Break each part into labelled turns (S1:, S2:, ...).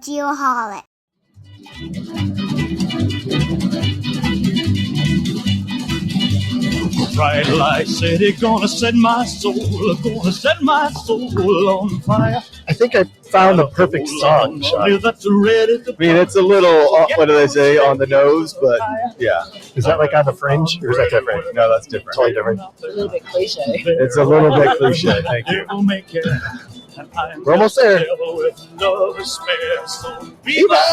S1: geoholic.
S2: Bright light city, gonna set my soul on fire.
S3: I think I found the perfect song, Sean.
S2: That's ready to
S4: I mean, it's a little, what do they say, on the nose, but yeah.
S3: Is that like on the fringe, or is that different?
S4: No, that's different.
S3: Totally different.
S5: A little bit cliche.
S4: It's a little bit cliche. Thank you.
S3: We're almost there.
S4: Viva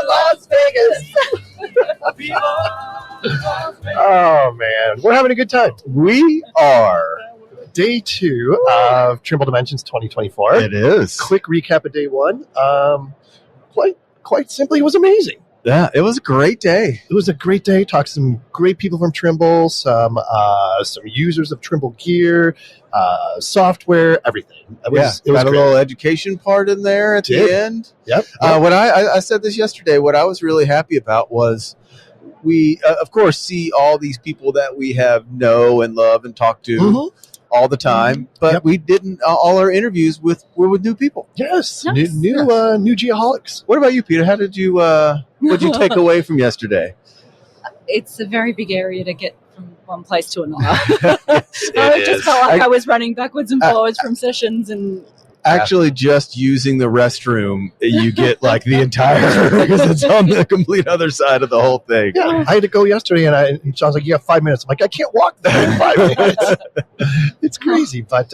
S4: Las Vegas!
S3: Oh, man. We're having a good time.
S4: We are.
S3: Day 2 of Trimble Dimensions 2024.
S4: It is.
S3: Quick recap of day 1. Quite simply, it was amazing.
S4: Yeah, it was a great day.
S3: It was a great day. Talked to some great people from Trimble, some users of Trimble gear, software, everything. It was
S4: got a
S3: great.
S4: little education part in there at the end.
S3: Yep.
S4: What I said this yesterday, what I was really happy about was we, of course, see all these people that we know and love and talk to all the time, but we didn't. All our interviews were with new people.
S3: Yes,
S5: nice.
S3: new geoholics.
S4: What about you, Peter? How did you? What did you take away from yesterday?
S5: It's a very big area to get from one place to another.
S4: It
S5: I just
S4: is.
S5: felt like I was running backwards and forwards from sessions and.
S4: Actually, just using the restroom, you get like the entire because it's on the complete other side of the whole thing.
S3: Yeah, I had to go yesterday, and Sean's like, "You have 5 minutes." I'm like, "I can't walk that in 5 minutes." It's crazy, but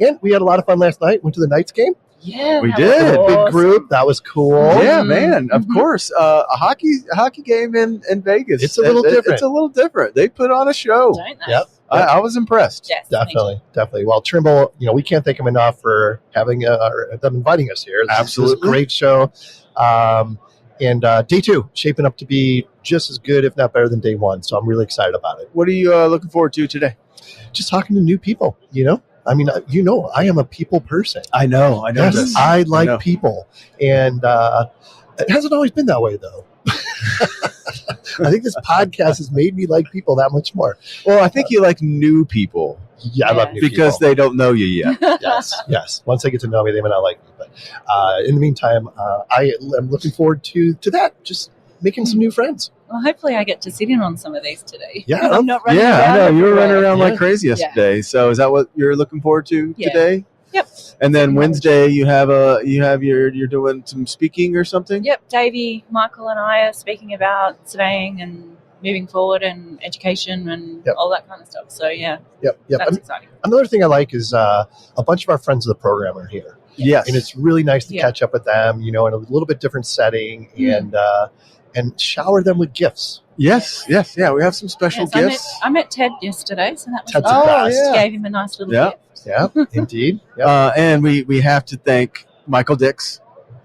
S3: and we had a lot of fun last night. Went to the Knights game.
S5: Yeah,
S4: We
S5: that
S4: did.
S5: was
S3: Big
S5: awesome.
S3: group. That was cool.
S4: Yeah, man. Of course, a hockey game in Vegas.
S3: It's a little different.
S4: It's a little different. They put on a show.
S5: Don't they?
S3: Yep.
S4: I was impressed.
S5: Yes,
S3: Definitely. Well, Trimble, we can't thank them enough for having them inviting us here.
S4: Absolutely.
S3: It was a great show. And day 2 shaping up to be just as good, if not better, than day 1. So I'm really excited about it.
S4: What are you looking forward to today?
S3: Just talking to new people. I mean, I am a people person.
S4: I know.
S3: Yes,
S4: this.
S3: I like
S4: know.
S3: people, and it hasn't always been that way, though. I think this podcast has made me like people that much more.
S4: Well, I think you like new people.
S3: Yeah, I love new
S4: because
S3: people.
S4: they don't know you yet.
S3: Yes. Once they get to know me, they may not like me. But in the meantime, I am looking forward to that. Just making some new friends.
S5: Well, hopefully I get to sit in on some of these today.
S3: Yeah.
S5: I'm not running
S4: Yeah,
S5: around.
S4: I know. You were
S5: everywhere.
S4: running around
S3: Yeah.
S4: like crazy yesterday. So is that what you're looking forward to today?
S5: Yep.
S4: And then Wednesday you're doing some speaking or something?
S5: Yep. Davey, Michael, and I are speaking about surveying and moving forward and education and all that kind of stuff. So
S3: Yep.
S5: that's exciting.
S3: Another thing I like is a bunch of our friends of the program are here.
S4: Yes.
S3: And it's really nice to catch up with them, in a little bit different setting and shower them with gifts.
S4: Yes. Yeah. We have some special gifts.
S5: I met Ted yesterday, so that was
S3: Ted's
S5: nice.
S3: the best.
S5: Just gave him a nice little gift.
S3: Yeah, indeed. Yep.
S4: And we have to thank Michael Dix.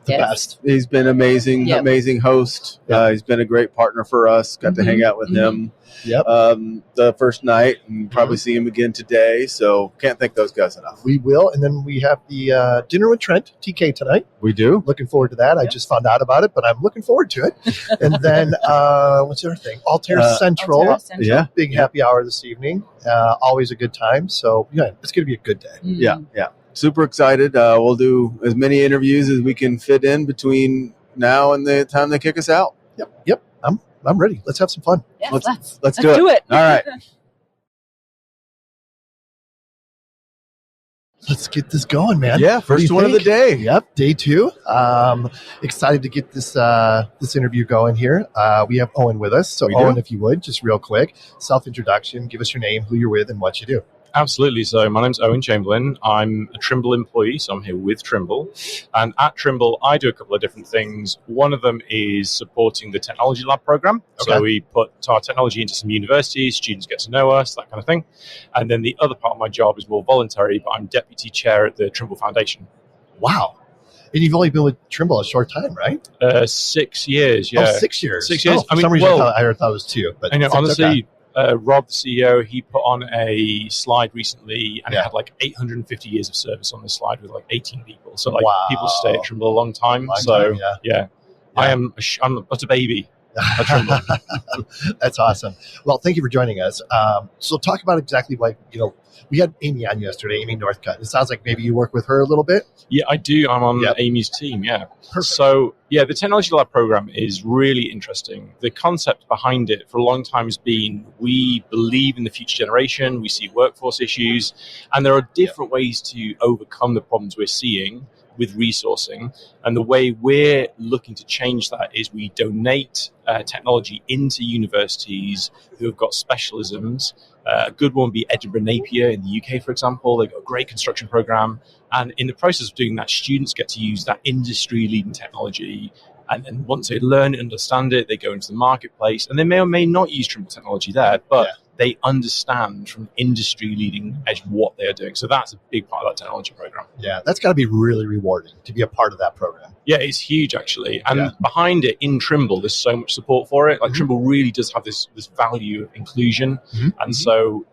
S3: The best.
S4: He's been amazing host. He's been a great partner for us. Got to hang out with him the first night and probably see him again today. So can't thank those guys enough.
S3: We will. And then we have the dinner with Trent, TK, tonight.
S4: We do.
S3: Looking forward to that. I just found out about it, but I'm looking forward to it. And then what's the other thing? Altair Central.
S5: Altair Central.
S4: Yeah.
S3: Big happy hour this evening. Always a good time. So, it's going to be a good day.
S4: Yeah. Super excited. We'll do as many interviews as we can fit in between now and the time they kick us out.
S3: Yep. I'm ready. Let's have some fun.
S5: Yes,
S4: Let's do it. All right.
S3: Let's get this going, man.
S4: Yeah, first one of the day.
S3: Yep, day 2. Excited to get this interview going here. We have Owen with us. So, Owen, if you would, just real quick, self-introduction, give us your name, who you're with, and what you do.
S6: Absolutely. So my name's Owen Chamberlain. I'm a Trimble employee, so I'm here with Trimble. And at Trimble, I do a couple of different things. One of them is supporting the technology lab program.
S3: Okay.
S6: So we put our technology into some universities, students get to know us, that kind of thing. And then the other part of my job is more voluntary, but I'm deputy chair at the Trimble Foundation.
S3: Wow. And you've only been with Trimble a short time, right?
S6: 6 years, yeah.
S3: 6 years.
S6: 6 years.
S3: For some reason, I thought it was 2. But
S6: I know,
S3: 6,
S6: honestly,
S3: okay.
S6: Rob, the CEO, he put on a slide recently and it had like 850 years of service on this slide with like 18 people. So like people stay at Trimble a long time. I'm but a baby. at Trimble.
S3: That's awesome. Well, thank you for joining us. So talk about exactly what, we had Amy on yesterday, Amy Northcutt. It sounds like maybe you work with her a little bit.
S6: Yeah, I do. I'm on Amy's team, yeah.
S3: Perfect.
S6: So, the Technology Lab program is really interesting. The concept behind it for a long time has been we believe in the future generation, we see workforce issues, and there are different ways to overcome the problems we're seeing with resourcing. And the way we're looking to change that is we donate technology into universities who have got specialisms. A good one would be Edinburgh Napier in the UK, for example. They've got a great construction program. And in the process of doing that, students get to use that industry-leading technology. And then once they learn and understand it, they go into the marketplace. And they may or may not use Trimble technology there, but they understand from industry-leading edge what they are doing. So that's a big part of that technology program.
S3: Yeah, that's got to be really rewarding to be a part of that program.
S6: Yeah, it's huge, actually. And behind it, in Trimble, there's so much support for it. Like Trimble really does have this value of inclusion. And so,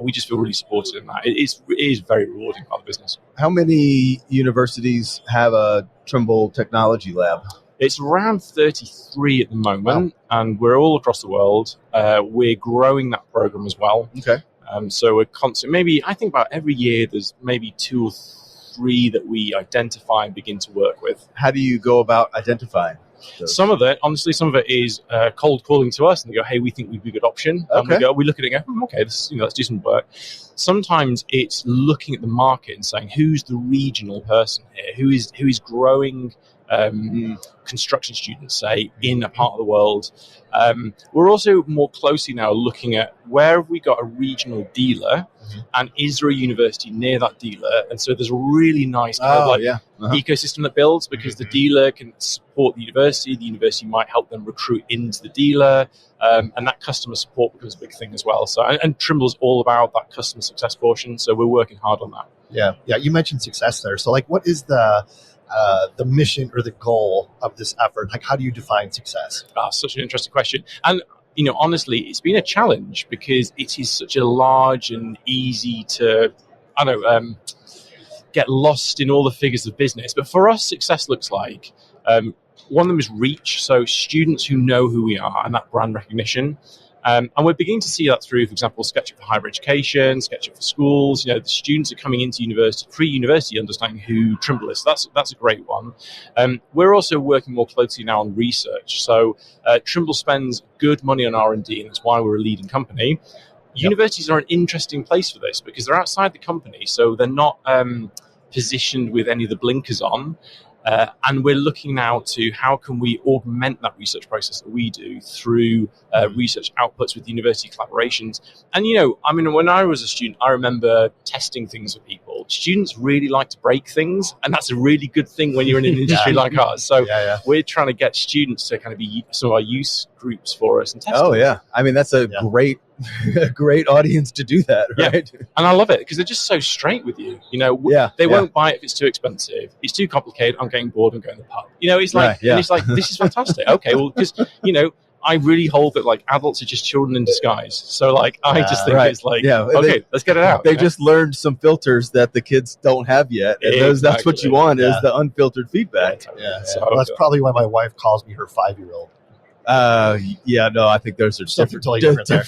S6: we just feel really supported in that. It is very rewarding part of the business.
S4: How many universities have a Trimble Technology Lab?
S6: It's around 33 at the moment, and we're all across the world. We're growing that program as well.
S4: Okay.
S6: So we're constant. Maybe I think about every year there's maybe 2 or 3 that we identify and begin to work with.
S4: How do you go about identifying those?
S6: Some of it is cold calling to us, and they go, "Hey, we think we'd be a good option."
S4: Okay.
S6: And we look at it and go, "Okay, let's do some work." Sometimes it's looking at the market and saying, "Who's the regional person here? Who is growing?" Construction students, say, in a part of the world. We're also more closely now looking at where have we got a regional dealer, and is there a university near that dealer? And so there's a really nice ecosystem that builds, because the dealer can support the university might help them recruit into the dealer, and that customer support becomes a big thing as well. So, and Trimble's all about that customer success portion, so we're working hard on that.
S3: Yeah. You mentioned success there. So, what is the mission or the goal of this effort? How do you define success?
S6: Such an interesting question. And, honestly, it's been a challenge because it is such a large and easy to, get lost in all the figures of business. But for us, success looks like, one of them is reach. So students who know who we are and that brand recognition. And we're beginning to see that through, for example, SketchUp for higher education, SketchUp for schools. The students are coming into university, pre-university, understanding who Trimble is. That's a great one. We're also working more closely now on research. So Trimble spends good money on R&D, and that's why we're a leading company. Universities are an interesting place for this because they're outside the company, so they're not positioned with any of the blinkers on. And we're looking now to how can we augment that research process that we do through research outputs with university collaborations. And, when I was a student, I remember testing things with people. Students really like to break things, and that's a really good thing when you're in an industry like ours. So we're trying to get students to kind of be some of our use groups for us and test
S4: Oh,
S6: them.
S4: yeah. I mean, that's a great audience to do that, right?
S6: Yeah. And I love it because they're just so straight with you. They won't buy it if it's too expensive. It's too complicated. I'm getting bored and going to the pub. It's like, and it's like, this is fantastic. Okay, well, because, I really hold that adults are just children in disguise. So I just think it's okay, let's get it out.
S4: They just learned some filters that the kids don't have yet. And that's what you want is the unfiltered feedback.
S3: So that's probably why my wife calls me her 5-year-old.
S4: I think those are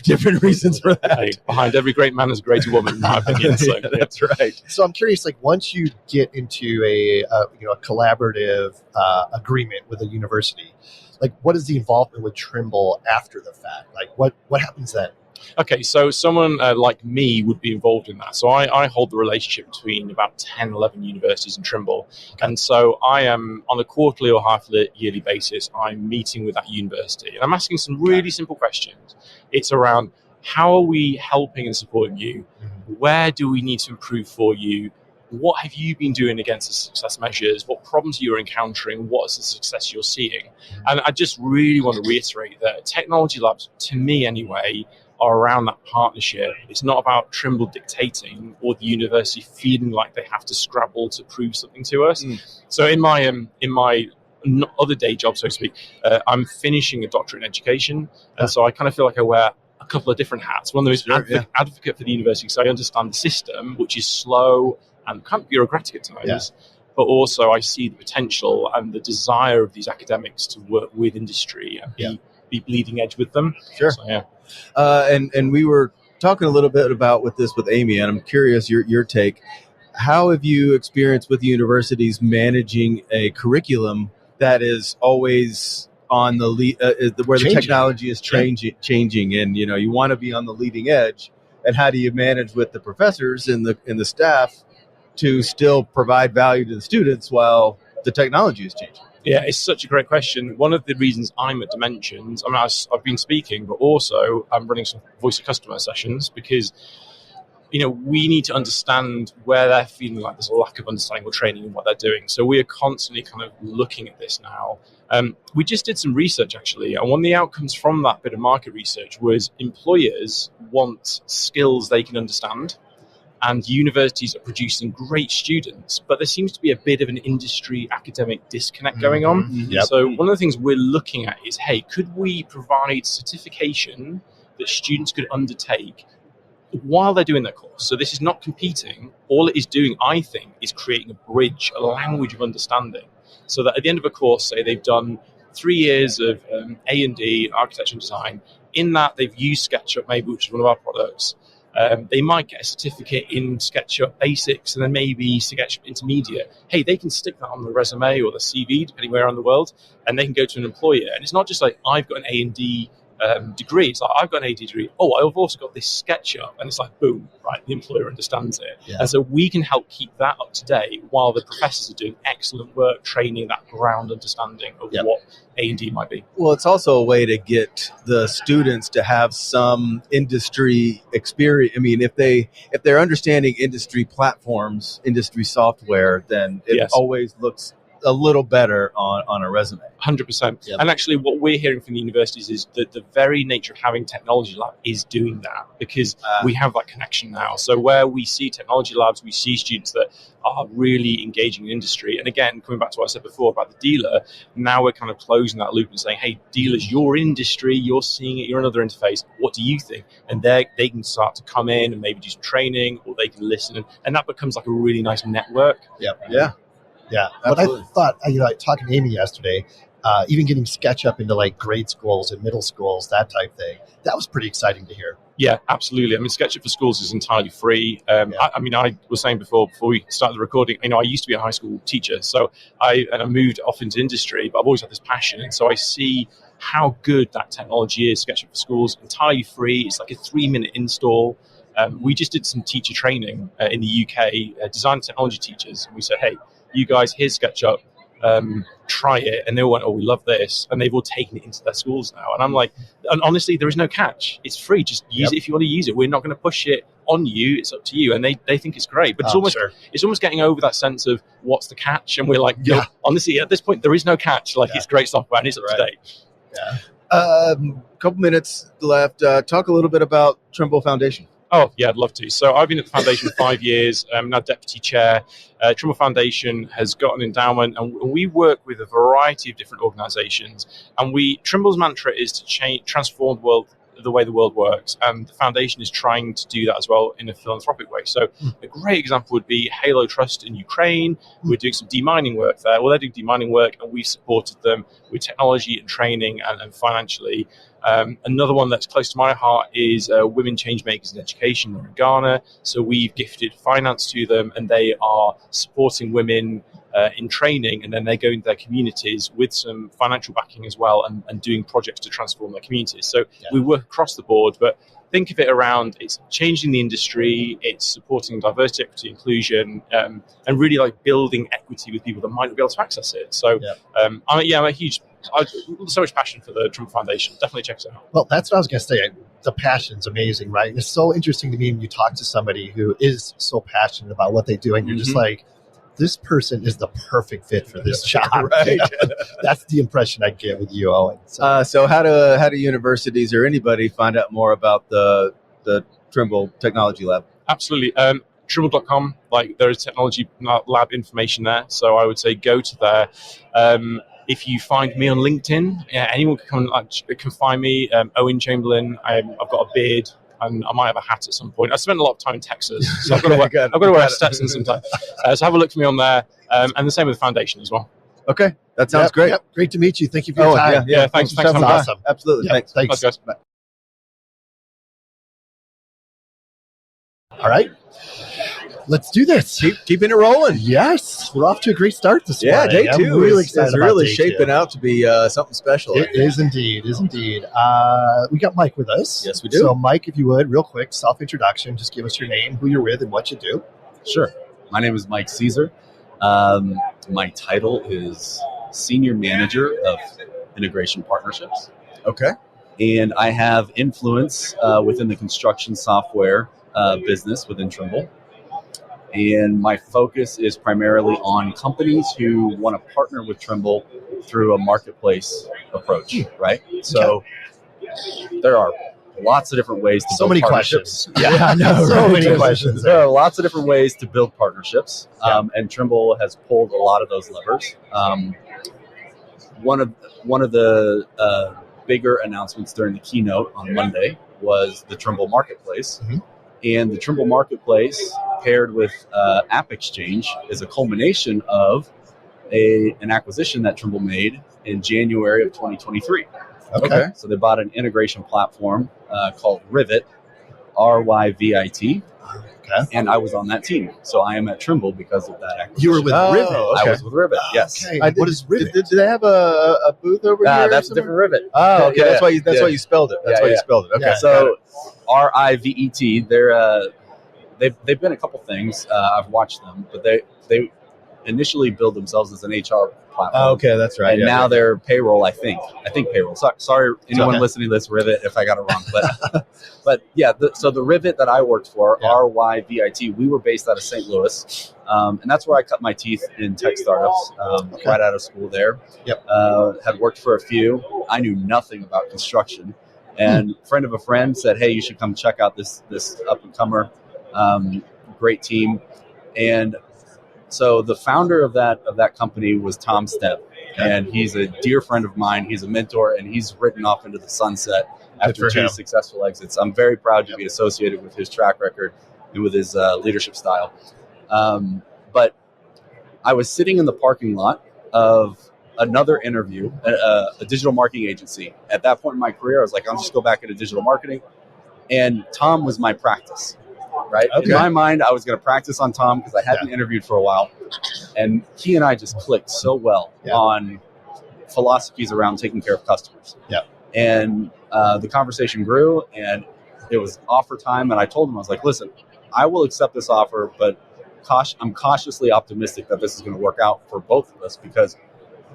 S4: different reasons for that.
S6: Hey, behind every great man is a great woman, in my opinion. So,
S4: that's right.
S3: So I'm curious, once you get into a collaborative agreement with a university, what is the involvement with Trimble after the fact? What happens then?
S6: Okay, so someone like me would be involved in that. So I hold the relationship between about 10, 11 universities in Trimble. Okay. And so I am, on a quarterly or half-yearly basis, I'm meeting with that university. And I'm asking some really simple questions. It's around, how are we helping and supporting you? Where do we need to improve for you? What have you been doing against the success measures? What problems you're encountering? What is the success you're seeing? And I just really want to reiterate that technology labs, to me anyway, are around that partnership. It's not about Trimble dictating or the university feeling like they have to scrabble to prove something to us. So in my other day job, so to speak, I'm finishing a doctorate in education, and so I kind of feel like I wear a couple of different hats. One of them is advocate for the university, because I understand the system, which is slow and kind of bureaucratic at times. But also I see the potential and the desire of these academics to work with industry and be be bleeding edge with them.
S4: Sure.
S6: So, yeah.
S4: And we were talking a little bit about with Amy, and I'm curious your take. How have you experienced with universities managing a curriculum that is always on the where the technology is changing, and you want to be on the leading edge, and how do you manage with the professors and the staff to still provide value to the students while the technology is changing?
S6: Yeah, it's such a great question. One of the reasons I'm at Dimensions, I've been speaking, but also I'm running some voice of customer sessions because, we need to understand where they're feeling like there's a lack of understanding or training in what they're doing. So we are constantly kind of looking at this now. We just did some research, actually, and one of the outcomes from that bit of market research was employers want skills they can understand. And universities are producing great students, but there seems to be a bit of an industry academic disconnect going on.
S4: Yep.
S6: So one of the things we're looking at is, hey, could we provide certification that students could undertake while they're doing their course? So this is not competing. All it is doing, I think, is creating a bridge, a language of understanding. So that at the end of a course, say they've done 3 years of A&D, architecture and design. In that, they've used SketchUp, maybe, which is one of our products. They might get a certificate in SketchUp Basics and then maybe SketchUp Intermediate. Hey, they can stick that on the resume or the CV, depending where around the world, and they can go to an employer. And it's not just like, I've got an A&D degree. It's like, I've got an A&D degree. Oh, I've also got this SketchUp. And it's like, boom, right, the employer understands it.
S3: Yeah.
S6: And so we can help keep that up to date while the professors are doing excellent work training that ground understanding of what A&D might be.
S4: Well, it's also a way to get the students to have some industry experience. I mean, if they're understanding industry platforms, industry software, then it always looks a little better on a resume.
S6: 100%. Yep. And actually what we're hearing from the universities is that the very nature of having technology lab is doing that because we have that connection now. So where we see technology labs, we see students that are really engaging in industry. And again, coming back to what I said before about the dealer, now we're kind of closing that loop and saying, hey, dealers, your industry, you're seeing it, you're another interface. What do you think? And they can start to come in and maybe do some training, or they can listen. And that becomes like a really nice network.
S3: Yeah, but I thought, talking to Amy yesterday, even getting SketchUp into like grade schools and middle schools, that type thing, that was pretty exciting to hear.
S6: Yeah, absolutely. I mean, SketchUp for schools is entirely free. I was saying before we started the recording, I used to be a high school teacher, so I moved off into industry, but I've always had this passion, and so I see how good that technology is. SketchUp for schools, entirely free. It's like a 3-minute install. We just did some teacher training in the UK, design technology teachers, and we said, hey, you guys, here's SketchUp, try it. And they all went, oh, we love this. And they've all taken it into their schools now. And I'm like, and honestly, there is no catch. It's free. Just use it if you want to use it. We're not going to push it on you. It's up to you. And they think it's great. But it's almost getting over that sense of what's the catch. And we're like, honestly, at this point, there is no catch. Like, it's great software and it's up to date.
S4: Yeah. Couple minutes left. Talk a little bit about Trimble Foundation.
S6: Oh, yeah, I'd love to. So I've been at the foundation 5 years. I'm now deputy chair. Trimble Foundation has got an endowment, and we work with a variety of different organizations. And Trimble's mantra is to transform the way the world works, and the foundation is trying to do that as well in a philanthropic way. So a great example would be Halo Trust in Ukraine. We're doing some demining work there. Well, they're doing demining work, and we've supported them with technology and training and financially. Another one that's close to my heart is Women Changemakers in Education in Ghana. So we've gifted finance to them, and they are supporting women in training, and then they go into their communities with some financial backing as well, and doing projects to transform their communities. So we work across the board, but think of it around, it's changing the industry, it's supporting diversity, equity, inclusion, and really like building equity with people that might not be able to access it. So I'm a huge, so much passion for the Trimble Foundation. Definitely check it out.
S3: Well, that's what I was going to say. The passion's amazing, right? It's so interesting to me when you talk to somebody who is so passionate about what they do, and you're just like, this person is the perfect fit for this job.
S4: Right.
S3: That's the impression I get with you, Owen.
S4: So how do universities or anybody find out more about the Trimble Technology Lab?
S6: Absolutely. Trimble.com, there is technology lab information there. So I would say go to there. If you find me on LinkedIn, anyone can find me. Owen Chamberlain. I've got a beard, and I might have a hat at some point. I spent a lot of time in Texas, so I've got to wear a Stetson sometimes. So have a look for me on there, and the same with the foundation as well.
S4: Okay, that sounds great.
S3: Yep. Great to meet you. Thank you for your time.
S6: Yeah, thanks for
S3: That's
S6: having me.
S3: awesome.
S4: Absolutely.
S3: Yeah,
S4: Thanks.
S3: thanks.
S6: Thanks, guys.
S3: Bye. All right. Let's do this.
S4: Keeping it rolling.
S3: Yes. We're off to a great start this
S4: Yeah,
S3: morning.
S4: day
S3: I'm
S4: two
S3: really
S4: is
S3: excited about
S4: really
S3: day
S4: shaping
S3: two.
S4: out to be something special.
S3: It is indeed. We got Mike with us.
S4: Yes, we do.
S3: So, Mike, if you would, real quick, self-introduction. Just give us your name, who you're with, and what you do.
S1: Sure. My name is Mike Cisar. My title is Senior Manager of Integration Partnerships.
S4: Okay.
S1: And I have influence within the construction software business within Trimble. And my focus is primarily on companies who want to partner with Trimble through a marketplace approach, right? So there are lots of different ways to build partnerships.
S3: Yeah, I know. So many questions.
S1: There are lots of different ways to build partnerships, and Trimble has pulled a lot of those levers. One of the bigger announcements during the keynote on Monday was the Trimble Marketplace.
S3: Mm-hmm.
S1: And the Trimble Marketplace, paired with App Exchange, is a culmination of an acquisition that Trimble made in January of 2023.
S3: Okay.
S1: So they bought an integration platform called Rivet, RYVIT, and I was on that team. So I am at Trimble because of that acquisition.
S3: You were with Rivet.
S1: I was with Rivet, yes.
S3: Okay. What is Rivet?
S4: Did they have a booth over here?
S1: That's a different Rivet.
S4: Oh, okay.
S1: Yeah,
S4: That's why you spelled it. That's why you spelled it. Okay.
S3: Yeah.
S1: So RIVET, they've been a couple things. I've watched them, but they initially built themselves as an HR platform.
S4: Oh, okay, that's right.
S1: And now they're payroll, I think payroll. Sorry, anyone
S3: okay.
S1: listening to this Rivet if I got it wrong, but yeah. So the Rivet that I worked for, RYVIT, we were based out of St. Louis, and that's where I cut my teeth in tech startups. Right out of school there.
S3: Yep.
S1: Had worked for a few. I knew nothing about construction, and a friend of a friend said, "Hey, you should come check out this up and comer, great team," and so the founder of that company was Tom Stepp, and he's a dear friend of mine. He's a mentor, and he's ridden off into the sunset after two successful exits. I'm very proud to be associated with his track record and with his leadership style. But I was sitting in the parking lot of another interview, a digital marketing agency. At that point in my career, I was like, I'll just go back into digital marketing. And Tom was my practice. Right? Okay. In my mind, I was going to practice on Tom because I hadn't interviewed for a while. And he and I just clicked so well on philosophies around taking care of customers.
S3: Yeah.
S1: And the conversation grew, and it was offer time. And I told him, I was like, listen, I will accept this offer, but I'm cautiously optimistic that this is going to work out for both of us because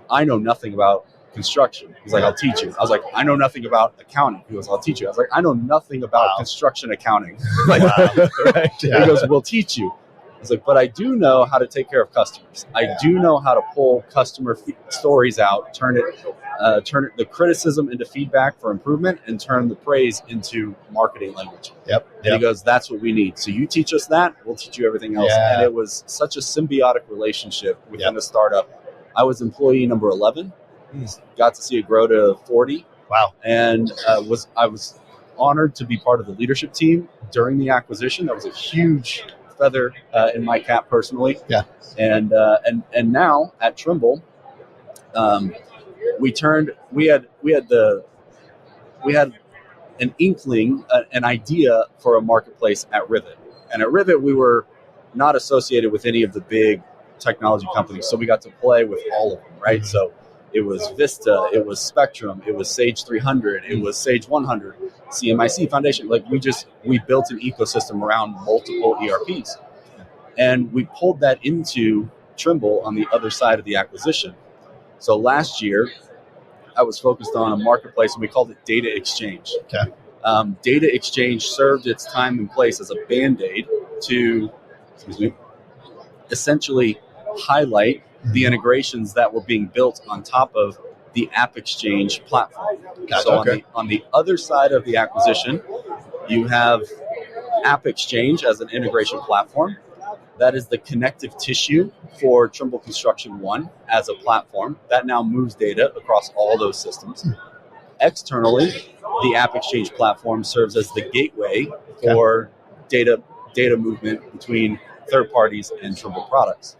S1: I know nothing about construction. He's like, I'll teach you. I was like, I know nothing about accounting. He goes, I'll teach you. I was like, I know nothing about construction accounting. Like, right? He goes, we'll teach you. I was like, but I do know how to take care of customers. I do know how to pull customer stories out, turn the criticism into feedback for improvement, and turn the praise into marketing language.
S3: Yep.
S1: And he goes, that's what we need. So you teach us that, we'll teach you everything else.
S3: Yeah.
S1: And it was such a symbiotic relationship within a startup. I was employee number 11. Got to see it grow to 40.
S3: Wow.
S1: And I was honored to be part of the leadership team during the acquisition. That was a huge feather in my cap personally.
S3: Yeah.
S1: And now at Trimble, we had an inkling, an idea for a marketplace at Rivet. And at Rivet, we were not associated with any of the big technology companies. So we got to play with all of them, right? Mm-hmm. So it was Vista, it was Spectrum, it was Sage 300, it was Sage 100, CMIC Foundation. Like we built an ecosystem around multiple ERPs. And we pulled that into Trimble on the other side of the acquisition. So last year, I was focused on a marketplace, and we called it Data Exchange.
S3: Okay.
S1: Data Exchange served its time and place as a Band-Aid to essentially highlight the integrations that were being built on top of the App Exchange platform. So on the other side of the acquisition, you have App Exchange as an integration platform. That is the connective tissue for Trimble Construction One as a platform that now moves data across all those systems. Externally, the App Exchange platform serves as the gateway for data movement between third parties and Trimble products.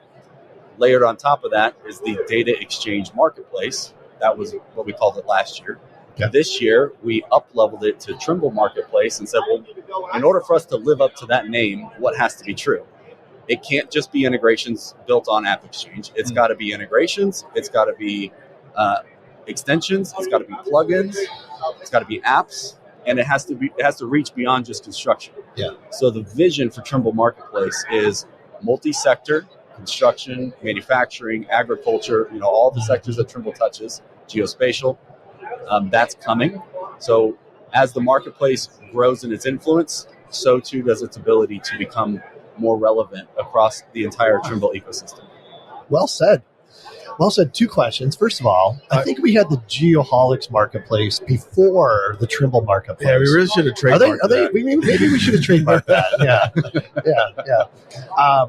S1: Layered on top of that is the data exchange marketplace. That was what we called it last year.
S3: Yeah.
S1: This year, we up-leveled it to Trimble Marketplace and said, well, in order for us to live up to that name, what has to be true? It can't just be integrations built on App Exchange. It's got to be integrations. It's got to be extensions. It's got to be plugins. It's got to be apps, and it has to reach beyond just construction.
S3: Yeah.
S1: So the vision for Trimble Marketplace is multi-sector, construction, manufacturing, agriculture. All the sectors that Trimble touches, geospatial. That's coming. So as the marketplace grows in its influence, so too does its ability to become more relevant across the entire Trimble ecosystem.
S3: Well said. Well said. 2 questions. First of all, I think we had the Geoholics marketplace before the Trimble marketplace.
S4: Yeah, we really should have trademarked that.
S3: Maybe we should have trademarked that. Yeah.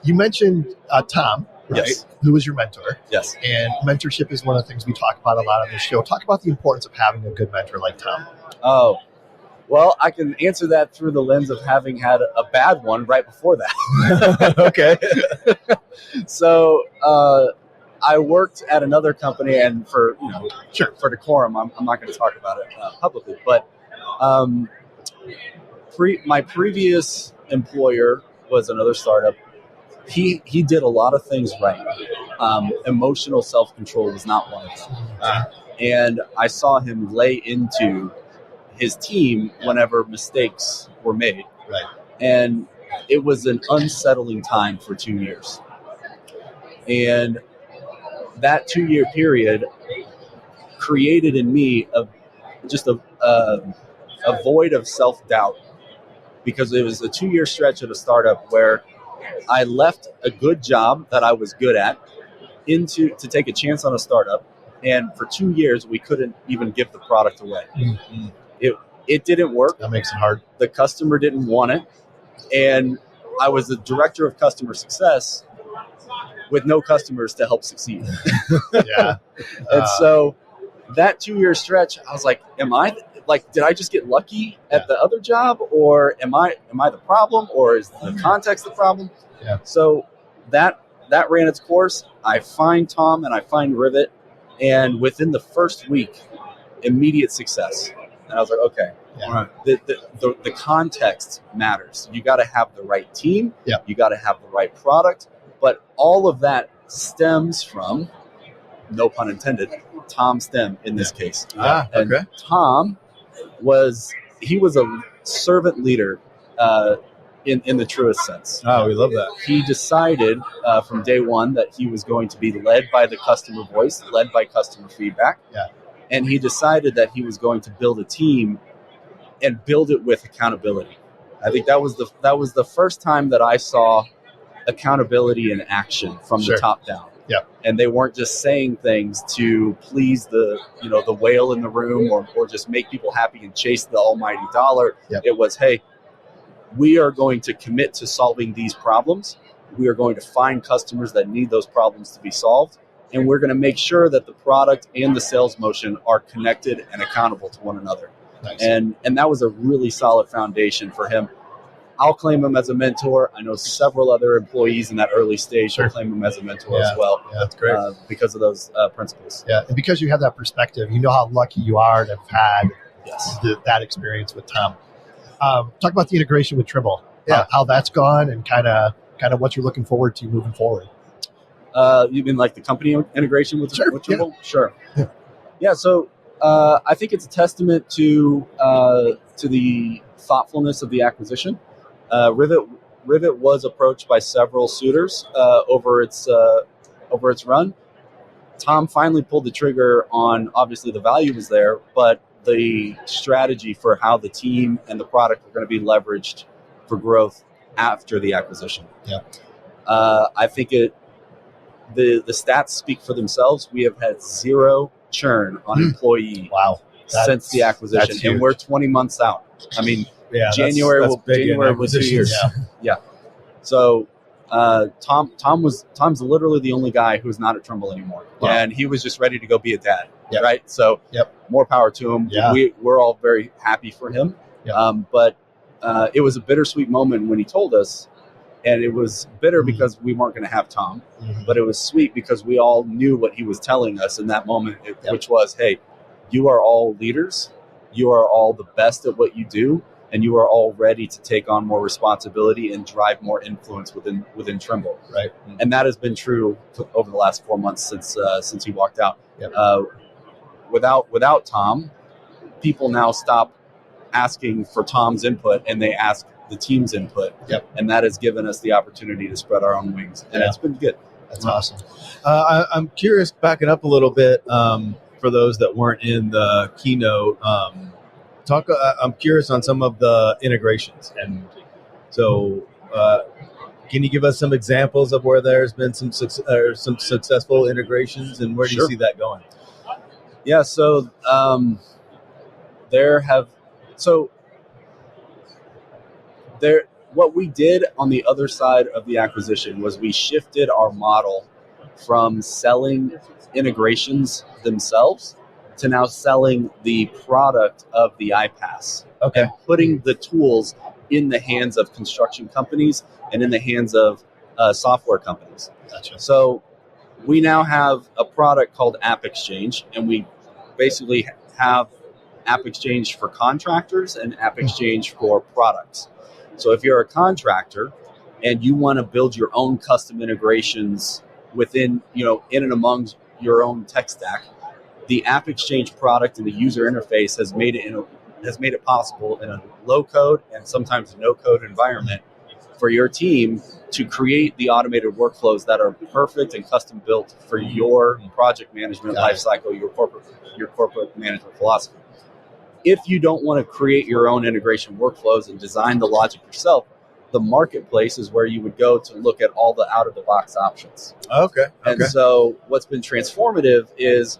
S3: You mentioned Tom, right?
S1: Yes.
S3: Who was your mentor.
S1: Yes.
S3: And mentorship is one of the things we talk about a lot on this show. Talk about the importance of having a good mentor like Tom.
S1: Oh, well, I can answer that through the lens of having had a bad one right before that.
S3: Okay.
S1: So I worked at another company, and for decorum, I'm not going to talk about it publicly. But my previous employer was another startup. He did a lot of things right. Emotional self-control was not one of them. And I saw him lay into his team whenever mistakes were made.
S3: Right.
S1: And it was an unsettling time for 2 years. And that 2-year period created in me a void of self-doubt, because it was a 2-year stretch at a startup where I left a good job that I was good at to take a chance on a startup. And for 2 years, we couldn't even give the product away.
S3: Mm-hmm.
S1: It didn't work.
S3: That makes it hard.
S1: The customer didn't want it. And I was the director of customer success with no customers to help succeed.
S3: Yeah.
S1: And so that 2-year stretch, I was like, did I just get lucky at the other job, or am I the problem, or is the context the problem?
S3: Yeah.
S1: So that ran its course. I find Tom and I find Rivet, and within the first week, immediate success. And I was like, okay,
S3: yeah.
S1: The context matters. You got to have the right team.
S3: Yeah.
S1: You got to have the right product. But all of that stems from, no pun intended, Tom Stem in this case. And
S4: Okay.
S1: Tom was a servant leader in the truest sense.
S4: Oh, we love that.
S1: He decided from day one that he was going to be led by the customer voice, led by customer feedback.
S3: Yeah.
S1: And he decided that he was going to build a team and build it with accountability. I think that was the first time that I saw accountability in action from the top down.
S3: Yeah.
S1: And they weren't just saying things to please the whale in the room or just make people happy and chase the almighty dollar.
S3: Yep.
S1: It was, hey, we are going to commit to solving these problems. We are going to find customers that need those problems to be solved. And we're going to make sure that the product and the sales motion are connected and accountable to one another.
S3: Nice.
S1: And that was a really solid foundation for him. I'll claim him as a mentor. I know several other employees in that early stage will claim him as a mentor as well.
S3: Yeah, that's great.
S1: Because of those principles.
S3: Yeah, and because you have that perspective, you know how lucky you are to have had that experience with Tom. Talk about the integration with Trimble.
S4: Yeah.
S3: How that's gone, and kind of what you're looking forward to moving forward.
S1: You mean like the company integration with Trimble?
S3: Yeah.
S1: Sure. Yeah. So I think it's a testament to the thoughtfulness of the acquisition. Rivet was approached by several suitors over its run. Tom finally pulled the trigger on, obviously the value was there, but the strategy for how the team and the product are going to be leveraged for growth after the acquisition.
S3: Yeah.
S1: I think the stats speak for themselves. We have had 0 churn on employee since the acquisition, and we're 20 months out. I mean, January was 2 years. Yeah. So Tom's literally the only guy who's not at Trimble anymore, and he was just ready to go be a dad.
S3: Yep.
S1: Right. So more power to him.
S3: Yeah.
S1: We're all very happy for him.
S3: Yep.
S1: But it was a bittersweet moment when he told us, And it was bitter because we weren't going to have Tom, but it was sweet because we all knew what he was telling us in that moment, which was, hey, you are all leaders. You are all the best at what you do, and you are all ready to take on more responsibility and drive more influence within Trimble.
S3: Right.
S1: And that has been true over the last 4 months since he walked out.
S3: Yep.
S1: Without Tom, people now stop asking for Tom's input and they ask the team's input.
S3: Yep.
S1: And that has given us the opportunity to spread our own wings. And it's been good.
S3: That's awesome.
S4: I'm curious, backing up a little bit, for those that weren't in the keynote, I'm curious on some of the integrations. And so can you give us some examples of where there's been some successful integrations, and where do you see that going?
S1: Yeah, so what we did on the other side of the acquisition was we shifted our model from selling integrations themselves to now selling the product of the iPass.
S4: Okay.
S1: And putting the tools in the hands of construction companies and in the hands of software companies.
S3: Gotcha.
S1: So we now have a product called App Exchange, and we basically have App Exchange for contractors and App Exchange for products. So if you're a contractor and you want to build your own custom integrations within, in and among your own tech stack, the App Exchange product and the user interface has made it possible in a low code and sometimes no code environment for your team to create the automated workflows that are perfect and custom built for your project management lifecycle, your corporate management philosophy. If you don't want to create your own integration workflows and design the logic yourself, the marketplace is where you would go to look at all the out-of-the-box options.
S4: Okay.
S1: And so what's been transformative is,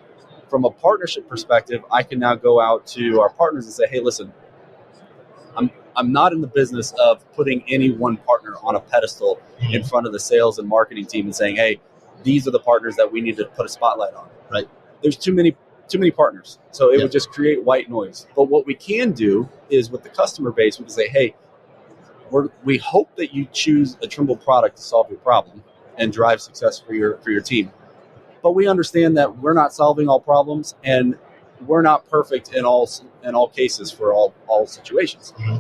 S1: from a partnership perspective, I can now go out to our partners and say, hey, listen, I'm not in the business of putting any one partner on a pedestal in front of the sales and marketing team and saying, hey, these are the partners that we need to put a spotlight on.
S3: Right.
S1: There's too many partners. So it would just create white noise. But what we can do is, with the customer base, we can say, hey, we hope that you choose a Trimble product to solve your problem and drive success for your team. But we understand that we're not solving all problems, and we're not perfect in all cases for all situations.
S3: Mm-hmm.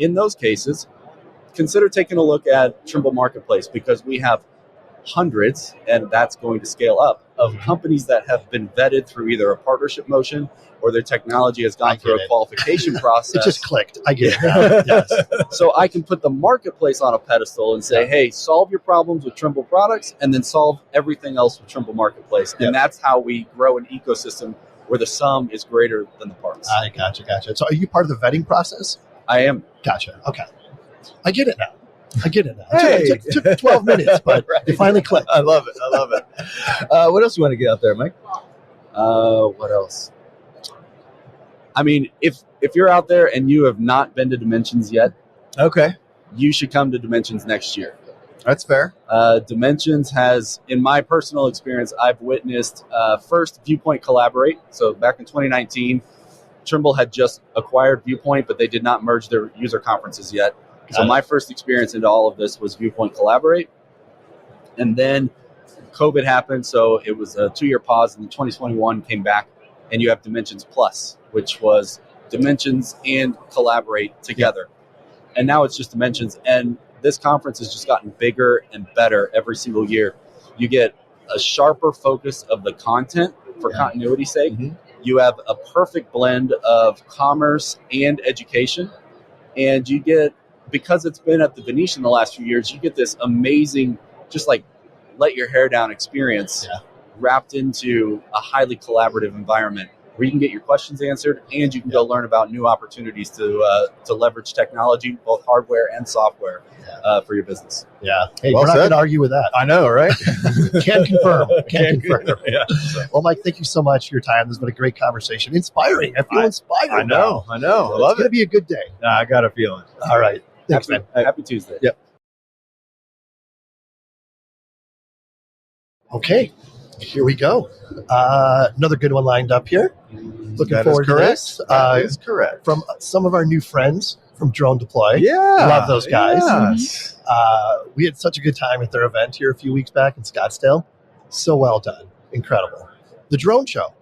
S1: In those cases, consider taking a look at Trimble Marketplace, because we have hundreds, and that's going to scale up, of companies that have been vetted through either a partnership motion or their technology has gone through a qualification process.
S3: It just clicked. I get it. Yes.
S1: So I can put the marketplace on a pedestal and say, hey, solve your problems with Trimble products, and then solve everything else with Trimble Marketplace. And that's how we grow an ecosystem where the sum is greater than the parts.
S3: I gotcha. So are you part of the vetting process?
S1: I am.
S3: Gotcha. Okay. I get it now.
S4: Hey.
S3: It took 12 minutes, but it finally clicked.
S4: I love it. What else do you want to get out there, Mike?
S1: What else? I mean, if you're out there and you have not been to Dimensions yet,
S4: okay,
S1: you should come to Dimensions next year.
S4: That's fair.
S1: Dimensions has, in my personal experience, I've witnessed first Viewpoint collaborate. So back in 2019, Trimble had just acquired Viewpoint, but they did not merge their user conferences yet. So my first experience into all of this was Viewpoint collaborate. And then COVID happened, so it was a 2-year pause, and then 2021 came back, and you have Dimensions Plus, which was Dimensions and Collaborate together. And now it's just Dimensions, and this conference has just gotten bigger and better every single year. You get a sharper focus of the content for continuity's sake. Mm-hmm. You have a perfect blend of commerce and education, and you get, because it's been at the Venetian the last few years, you get this amazing, just like let your hair down experience wrapped into a highly collaborative environment where you can get your questions answered, and you can go learn about new opportunities to leverage technology, both hardware and software, for your business.
S3: Yeah. Hey, we're not going to argue with that.
S4: I know, right?
S3: Can confirm. Can confirm.
S4: Yeah.
S3: Well, Mike, thank you so much for your time. This has been a great conversation. Inspiring. I feel inspired.
S4: I know. I love it.
S3: It's going to be a good day.
S4: I got a feeling.
S3: All right. Thanks, man.
S1: Happy Tuesday.
S3: Yep. Okay. Here we go. Another good one lined up here. Looking forward to this.
S4: That is correct.
S3: From some of our new friends from DroneDeploy.
S4: Yeah.
S3: Love those guys.
S4: Yes.
S3: We had such a good time at their event here a few weeks back in Scottsdale. So well done. Incredible. The drone show.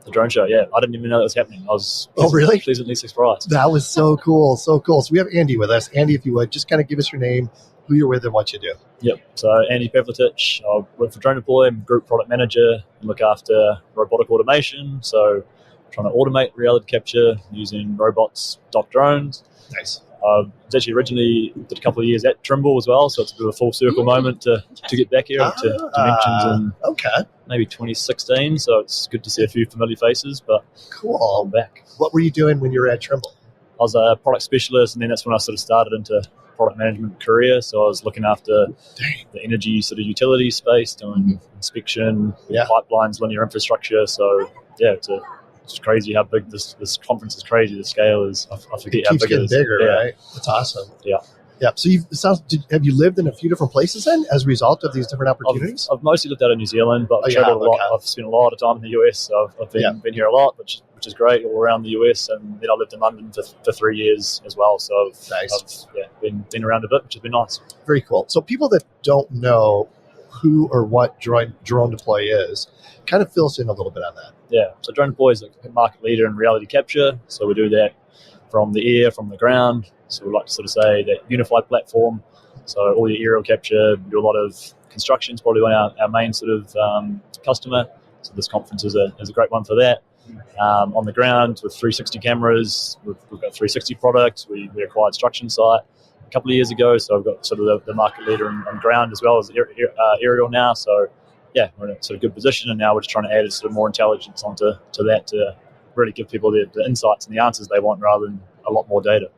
S7: The drone show, yeah. I didn't even know that was happening. I was
S3: really?
S7: pleasantly surprised.
S3: That was so cool. So cool. So we have Andy with us. Andy, if you would, just kind of give us your name, who you're with, and what you do.
S7: Yep. So Andy Pavletich. I work for DroneDeploy. I'm Group Product Manager and look after robotic automation. So trying to automate reality capture using robots, dock drones.
S3: Nice.
S7: I was actually originally did a couple of years at Trimble as well, so it's a bit of a full circle moment to get back here to Dimensions in maybe 2016. So it's good to see a few familiar faces, but
S3: cool.
S7: I'm back.
S3: What were you doing when you were at Trimble?
S7: I was a product specialist, and then that's when I sort of started into product management career. So I was looking after the energy sort of utility space, doing inspection, pipelines, linear infrastructure. So yeah, it's crazy how big this conference is. Crazy, the scale is. I forget how big it is.
S3: Bigger, right? That's awesome.
S7: Yeah.
S3: So have you lived in a few different places then, as a result of these different opportunities?
S7: I've mostly lived out in New Zealand, but I've traveled a lot. I've spent a lot of time in the US. So I've been here a lot, which is great, all around the US. And then I lived in London for 3 years as well. So I've been around a bit, which has been nice.
S3: Very cool. So people that don't know who or what DroneDeploy is, kind of fill us in a little bit on that.
S7: Yeah, so DroneDeploy is a market leader in reality capture. So we do that from the air, from the ground. So we like to sort of say that unified platform. So all your aerial capture, we do a lot of construction. It's probably our main sort of customer. So this conference is a great one for that. On the ground with 360 cameras, we've got 360 products. We acquired Struction Site a couple of years ago. So I've got sort of the market leader on ground as well as aerial now. So yeah, we're in a sort of good position, and now we're just trying to add sort of more intelligence onto that to really give people the insights and the answers they want rather than a lot more data.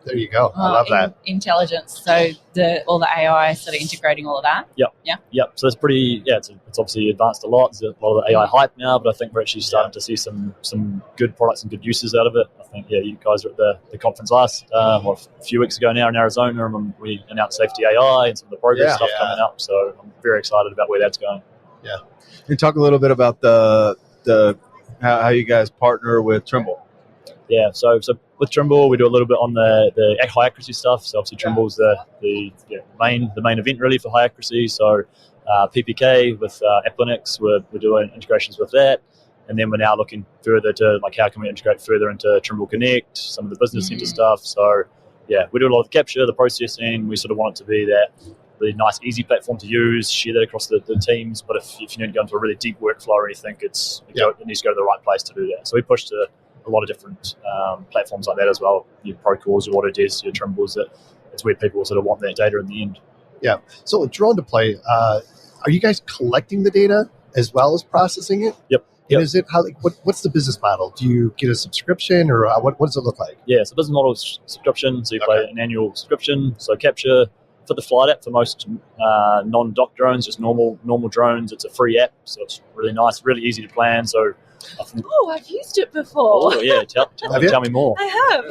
S3: There you go. I love that.
S5: Intelligence. So all the AI sort of integrating all of that.
S7: Yep. So it's pretty. Yeah, it's obviously advanced a lot. There's a lot of the AI hype now, but I think we're actually starting to see some good products and good uses out of it. I think you guys were at the conference a few weeks ago now in Arizona, and we announced Safety AI and some of the progress stuff coming up. So I'm very excited about where that's going.
S4: Yeah. And talk a little bit about the how you guys partner with Trimble.
S7: Yeah, so with Trimble, we do a little bit on the high accuracy stuff. So obviously Trimble's the main event really for high accuracy. So PPK with Applinix, we're doing integrations with that, and then we're now looking further to like how can we integrate further into Trimble Connect, some of the business center stuff. So yeah, we do a lot of the capture, the processing. We sort of want it to be that really nice, easy platform to use, share that across the teams. But if you need to go into a really deep workflow or anything, it needs to go to the right place to do that. So we push to a lot of different platforms like that as well. Your Procores, your Autodesk, your Trimbles. It's where people sort of want that data in the end. Yeah.
S3: So with DroneDeploy, are you guys collecting the data as well as processing it?
S7: Yep.
S3: And is it what's the business model? Do you get a subscription, or what does it look like?
S7: Yeah, so business model is subscription. So you pay an annual subscription. So capture for the flight app for most non-dock drones, just normal drones. It's a free app, so it's really nice, really easy to plan. So
S5: I've used it before.
S7: Oh yeah, tell me more.
S5: I have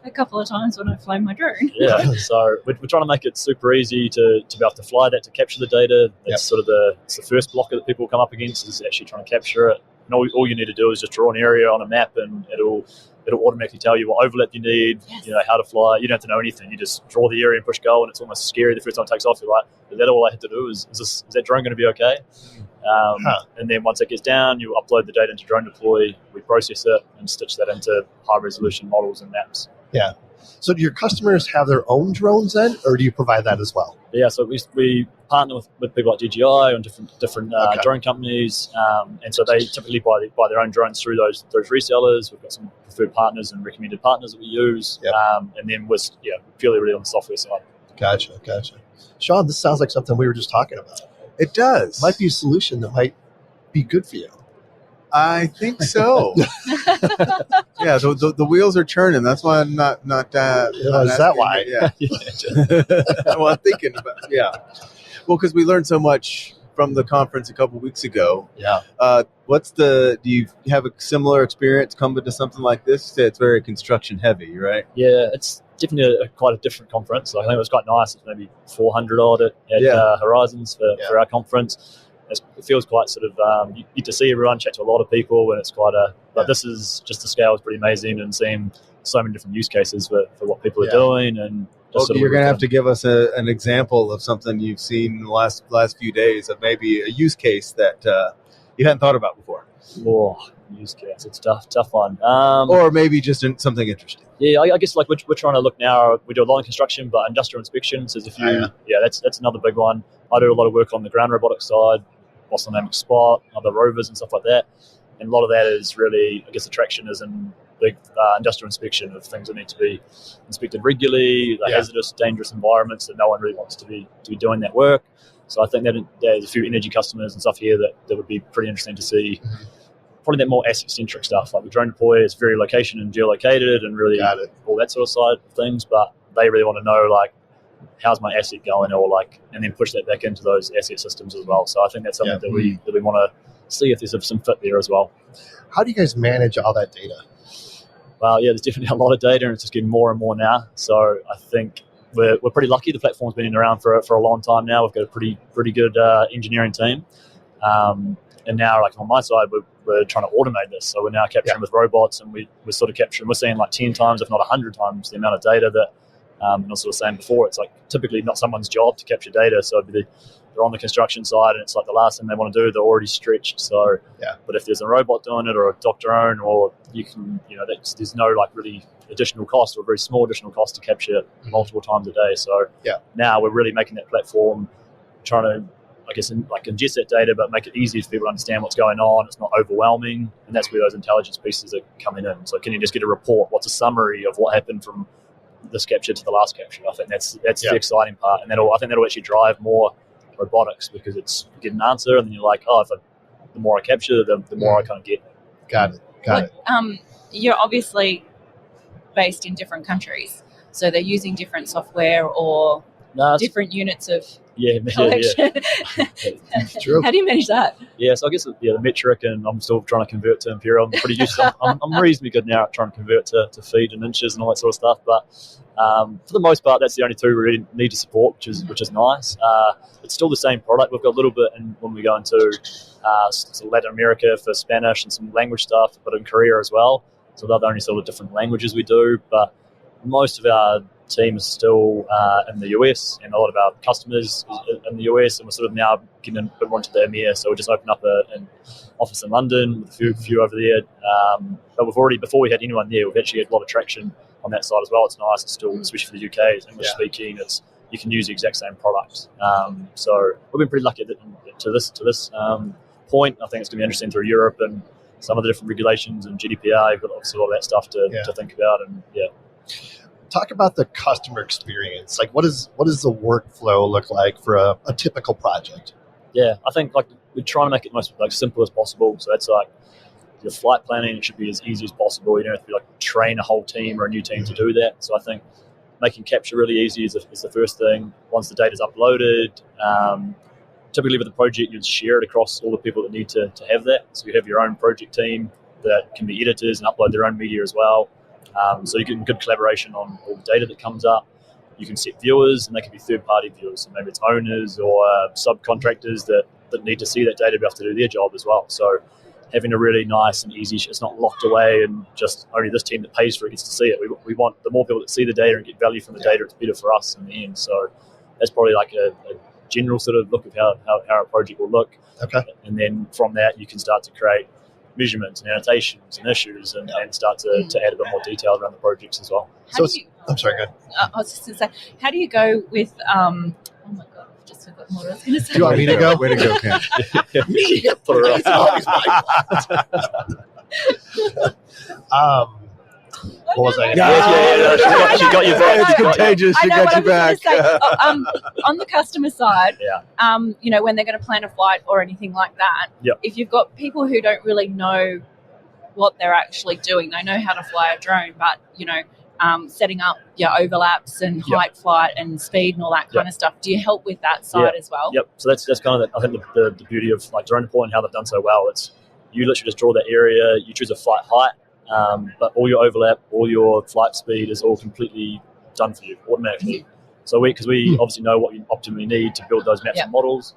S5: a couple of times when I've flown my drone.
S7: Yeah, so we're trying to make it super easy to be able to fly that, to capture the data. It's sort of it's the first blocker that people come up against is actually trying to capture it. And all you need to do is just draw an area on a map, and it'll automatically tell you what overlap you need, how to fly. You don't have to know anything. You just draw the area and push go, and it's almost scary the first time it takes off. You're like, is that all I have to do? Is that drone going to be okay? And then once it gets down, you upload the data into DroneDeploy, we process it and stitch that into high-resolution models and maps.
S3: Yeah. So do your customers have their own drones then, or do you provide that as well?
S7: Yeah, so we partner with people like DJI and different drone companies, and so they typically buy their own drones through those resellers. We've got some preferred partners and recommended partners that we use, and then we're purely really on the software side.
S3: Gotcha. Sean, this sounds like something we were just talking about.
S4: It does.
S3: Might be a solution that might be good for you.
S4: I think so. Yeah, the wheels are turning. That's why I'm not.
S3: Is that why?
S4: Yeah. Well, I'm thinking about. Yeah. Well, because we learned so much from the conference a couple weeks ago.
S3: Yeah.
S4: Do you have a similar experience coming to something like this? It's very construction heavy, right?
S7: Yeah, it's definitely quite a different conference. I think it was quite nice. It's maybe 400 odd at Horizons for our conference. It feels quite sort of, you get to see everyone, chat to a lot of people, and it's quite but this is just, the scale is pretty amazing, and seeing so many different use cases for what people are doing, and
S4: Well, you're going to have to give us an example of something you've seen in the last few days of maybe a use case that you hadn't thought about before.
S7: Oh, use case. It's tough one.
S4: Or maybe just something interesting.
S7: Yeah, I guess like we're trying to look now. We do a lot of construction, but industrial inspections is a few. Yeah, that's another big one. I do a lot of work on the ground robotics side, what's the name of Spot, other rovers and stuff like that. And a lot of that is really, I guess, the traction is in big industrial inspection of things that need to be inspected regularly, hazardous, dangerous environments that no one really wants to be doing that work. So I think that there's a few energy customers and stuff here that would be pretty interesting to see. Probably that more asset-centric stuff. Like with DroneDeploy, it's very location and geolocated and really all that sort of side of things, but they really want to know, like, how's my asset going, or like, and then push that back into those asset systems as well. So I think that's something that we want to see if there's some fit there as well.
S3: How do you guys manage all that data?
S7: Well, yeah, there's definitely a lot of data, and it's just getting more and more now. So I think we're pretty lucky. The platform's been around for a long time now. We've got a pretty good engineering team, and now, like on my side, we're trying to automate this. So we're now capturing with robots, and we're sort of capturing. We're seeing like 10 times, if not 100 times, the amount of data that. And I was sort of saying before, it's like typically not someone's job to capture data. So they're on the construction side, and it's like the last thing they want to do. They're already stretched. So, but if there's a robot doing it, or a drone, or you can, there's no like really additional cost, or very small additional cost to capture multiple times a day. So now we're really making that platform, trying to, I guess, ingest that data, but make it easy for people to understand what's going on. It's not overwhelming, and that's where those intelligence pieces are coming in. So can you just get a report? What's a summary of what happened from this capture to the last capture? I think that's the exciting part, and I think that'll actually drive more robotics, because it's you get an answer, and then you're like, the more I capture, the more I kind of get.
S3: Got it.
S5: You're obviously based in different countries, so they're using different software or different units of collection.
S3: True.
S5: How do you manage that?
S7: Yeah, so I guess the metric, and I'm still trying to convert to imperial. I'm pretty used to. I'm reasonably good now at trying to convert to feet and inches and all that sort of stuff. But for the most part, that's the only two we really need to support, which is nice. It's still the same product. We've got a little bit when we go into Latin America for Spanish and some language stuff, but in Korea as well. So they're the only sort of different languages we do. But most of our team is still in the US, and a lot of our customers in the US, and we're sort of now getting a bit more into the EMEA. So we just opened up an office in London with a few over there. But we've already, before we had anyone there, we've actually had a lot of traction on that side as well. It's nice. It's still, especially for the UK, it's English speaking. You can use the exact same product. So we've been pretty lucky to this point. I think it's going to be interesting through Europe and some of the different regulations and GDPR. You've got obviously all that stuff to think about, and
S3: Talk about the customer experience. Like, what does the workflow look like for a typical project?
S7: Yeah, I think like we're trying to make it most simple as possible. So that's like your flight planning. It should be as easy as possible. You don't have to train a whole team or a new team to do that. So I think making capture really easy is the first thing. Once the data is uploaded, typically with the project, you'd share it across all the people that need to have that. So you have your own project team that can be editors and upload their own media as well. So you get good collaboration on all the data that comes up. You can set viewers, and they can be third-party viewers. So maybe it's owners or subcontractors that need to see that data to be able to do their job as well. So having a really nice and easy, it's not locked away and just only this team that pays for it gets to see it. We want the more people that see the data and get value from the data, it's better for us in the end. So that's probably like a general sort of look of how our project will look.
S3: Okay.
S7: And then from that, you can start to create measurements and annotations and issues and start to add a bit more detail around the projects as well.
S3: I'm sorry, go ahead.
S5: I was just going to say, how do you go with, oh my God, I've just forgotten what I was going to say.
S3: Do you want me to go?
S4: Way to go, Ken.
S7: Put her
S3: up. What was I?
S7: Yeah. She got you back.
S4: It's contagious. She got you back.
S5: On the customer side, when they're going to plan a flight or anything like that, if you've got people who don't really know what they're actually doing, they know how to fly a drone, but setting up your overlaps and height flight and speed and all that kind of stuff. Do you help with that side as well?
S7: Yep. So that's kind of I think the beauty of like DroneDeploy and how they've done so well. It's you literally just draw that area, you choose a flight height. But all your overlap, all your flight speed is all completely done for you automatically. So because we obviously know what you optimally need to build those maps and models,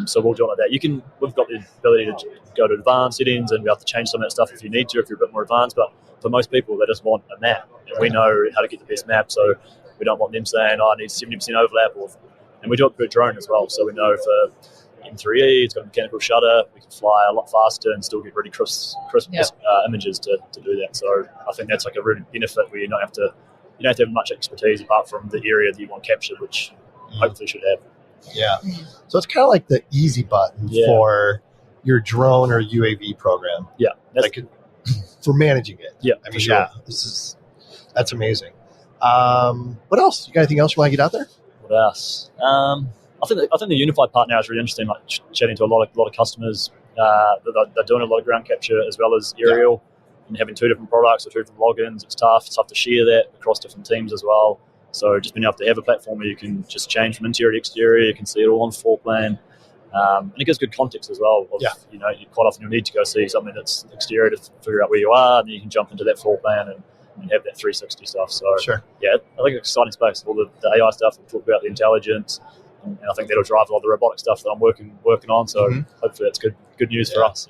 S7: so we'll do it like that. We've got the ability to go to advanced settings and be able to change some of that stuff if you need to, if you're a bit more advanced. But for most people, they just want a map, and we know how to get the best map. So We don't want them saying, "Oh, I need 70% overlap," and we do it per drone as well. So we know for M3E, it's got a mechanical shutter. We can fly a lot faster and still get really crisp images to do that. So I think that's like a really benefit where you don't have to have much expertise apart from the area that you want captured, which hopefully should have.
S3: Yeah. So it's kind of like the easy button for your drone or UAV program.
S7: Yeah.
S3: For managing it.
S7: Yeah.
S3: I mean, that's amazing. What else? You got anything else you want to get out there?
S7: What else? I think the unified part now is really interesting. Like chatting to a lot of customers, they're doing a lot of ground capture as well as aerial, and having two different products or two different logins. It's tough. It's tough to share that across different teams as well. So just being able to have a platform where you can just change from interior to exterior, you can see it all on floor plan, and it gives good context as well. You quite often you'll need to go see something that's exterior to figure out where you are, and then you can jump into that floor plan and have that 360 stuff. So I think it's an exciting space. All the AI stuff, we'll talk about the intelligence, and I think that'll drive a lot of the robotic stuff that I'm working on. So hopefully that's good news for us.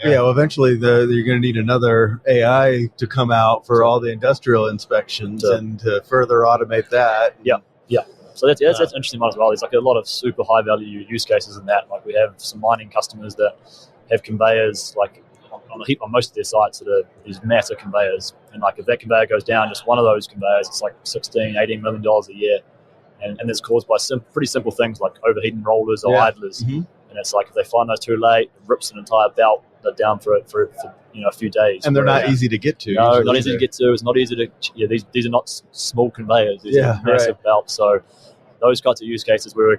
S4: Yeah, well, eventually you're going to need another AI to come out for all the industrial inspections and to further automate that.
S7: Yeah. So that's an interesting one as well. There's like a lot of super high value use cases in that. Like we have some mining customers that have conveyors like on most of their sites that are these massive conveyors. And like if that conveyor goes down, just one of those conveyors, it's like $16-18 million a year. And it's caused by pretty simple things like overheating rollers or idlers. And it's like if they find those too late, it rips an entire belt. They're down for a few days.
S4: And they're not easy to get to.
S7: No, not easy to get to. It's not easy to. Yeah, these are not small conveyors. These are massive belts. So those kinds of use cases where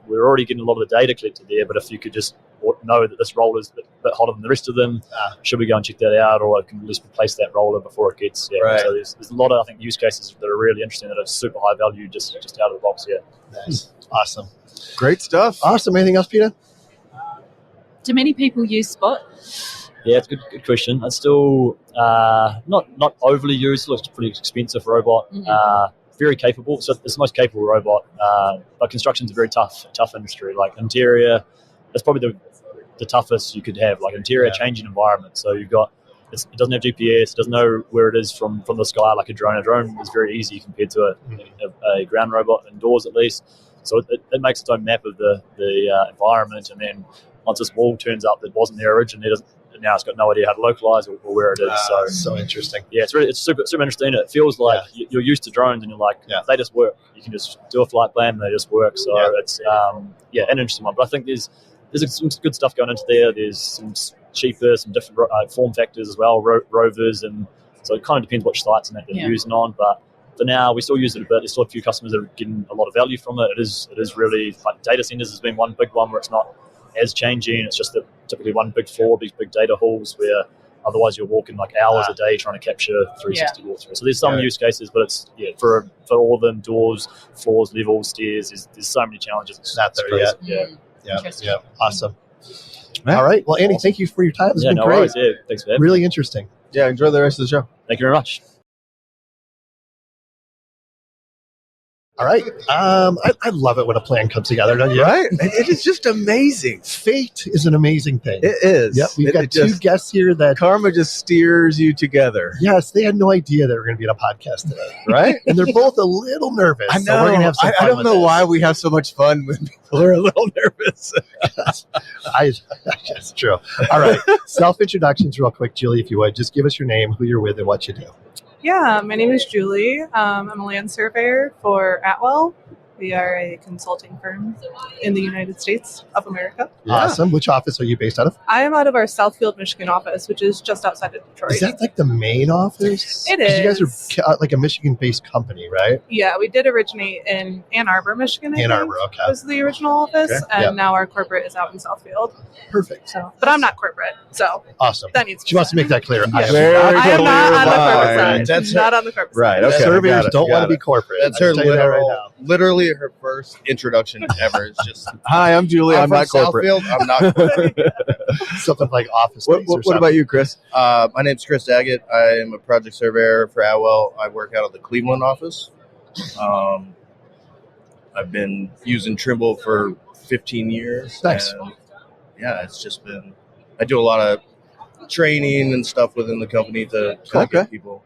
S7: we're already getting a lot of the data collected there, but if you could just know that this roller is a bit hotter than the rest of them, should we go and check that out, or I can at least replace that roller before it gets. So there's a lot of, I think, use cases that are really interesting that are super high value just out of the box.
S3: Nice. Awesome.
S4: Great stuff.
S3: Awesome. Anything else, Peter?
S5: Do many people use Spot?
S7: Yeah, it's a good question. It's still not overly used. It looks pretty expensive robot. Very capable. So it's the most capable robot. But construction's a very tough industry. Like interior, that's probably the toughest you could have. Like interior changing environment. So you've got it doesn't have GPS. It doesn't know where it is from the sky like a drone. A drone is very easy compared to a ground robot indoors at least. So it makes its own map of the environment, and then once this wall turns up that wasn't there originally, now it's got no idea how to localize or where it is. So interesting. Yeah, it's super interesting. It feels like you're used to drones and you're like, they just work. You can just do a flight plan and they just work. So it's an interesting one. But I think there's some good stuff going into there. There's some cheaper, some different form factors as well, rovers, and so it kind of depends which sites and that they're using on. But for now, we still use it a bit. There's still a few customers that are getting a lot of value from it. It is really like data centers has been one big one where it's not as changing. It's just that typically one big floor, these big data halls where otherwise you're walking like hours a day trying to capture 360 walkthrough. So there's some use cases, but it's for all of them, doors, floors, levels, stairs. There's so many challenges. It's not there yet.
S3: Yeah. Awesome. All right. Well, Andy, thank you for your time. It's been great.
S7: Worries. Thanks for having me.
S3: Really interesting.
S4: Yeah, enjoy the rest of the show.
S7: Thank you very much.
S3: All right. I love it when a plan comes together, don't you?
S4: Right? It is just amazing.
S3: Fate is an amazing thing.
S4: It is.
S3: Yep. We've got two guests here that
S4: karma just steers you together.
S3: Yes, they had no idea they were going to be on a podcast today.
S4: Right?
S3: And they're both a little nervous.
S4: I know.
S3: So we're going to have some fun
S4: I don't know
S3: with
S4: why
S3: this.
S4: we have so much fun when people are a little nervous.
S3: That's true. All right. Self-introductions real quick, Julie, if you would. Just give us your name, who you're with, and what you do.
S8: Yeah, my name is Julie. I'm a land surveyor for Atwell. We are a consulting firm in the United States of America.
S3: Awesome. Which office are you based out of?
S8: I am out of our Southfield, Michigan office, which is just outside of Detroit.
S3: Is that like the main office?
S8: It
S3: 'Cause
S8: is.
S3: You guys are like a Michigan-based company, right?
S8: Yeah, we did originate in Ann Arbor, Michigan.
S3: Ann Arbor, okay.
S8: Was the original office, and now our corporate is out in Southfield.
S3: Perfect.
S8: So, but I'm not corporate, so
S3: awesome.
S8: that needs to
S3: She wants to make that clear.
S8: Yeah.
S3: I
S8: am not on the corporate
S3: Right.
S8: side. Not on the corporate
S4: Right.
S8: side.
S4: Okay.
S3: Surveyors don't want to be corporate.
S9: That's
S3: I
S9: her
S3: can tell you that
S9: literal,
S3: right now.
S9: literally her first introduction ever. It's just,
S4: Hi, I'm Julie. I'm
S9: from
S4: not corporate.
S9: Southfield. I'm not corporate.
S3: Something like office
S4: What
S3: space or
S4: about you, Chris?
S9: My name's Chris Daggett. I am a project surveyor for Atwell. I work out of the Cleveland office. I've been using Trimble for 15 years.
S3: Nice.
S9: And it's just been, I do a lot of training and stuff within the company to kind of get people.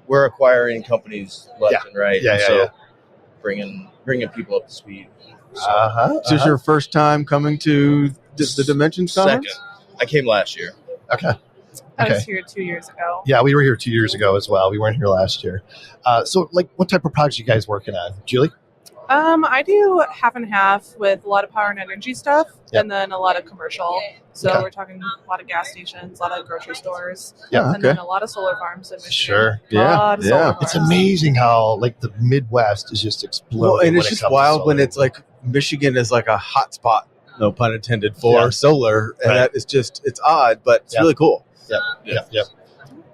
S9: We're acquiring companies left and right. bringing people up to speed.
S4: So this is your first time coming to the Dimensions Conference?
S9: Second. I came last year.
S3: Okay.
S8: I was here 2 years ago.
S3: Yeah, we were here 2 years ago as well. We weren't here last year. So, like, what type of projects are you guys working on? Julie?
S8: I do half and half with a lot of power and energy stuff,
S3: Yep.
S8: and then a lot of commercial. So
S3: Okay.
S8: we're talking a lot of gas stations, a lot of grocery stores,
S3: Yeah,
S8: and then a lot of solar farms in Michigan.
S3: Sure.
S8: A lot of solar farms.
S3: It's amazing how, like, the Midwest is just exploding.
S4: Well, and
S3: when
S4: it's
S3: it
S4: just
S3: comes to
S4: wild when
S3: solar.
S4: it's like Michigan is like a hot spot, no pun intended, for
S3: Yeah.
S4: solar. And
S3: Right.
S4: that is just, it's odd, but it's
S3: Yeah.
S4: really cool.
S3: Yep.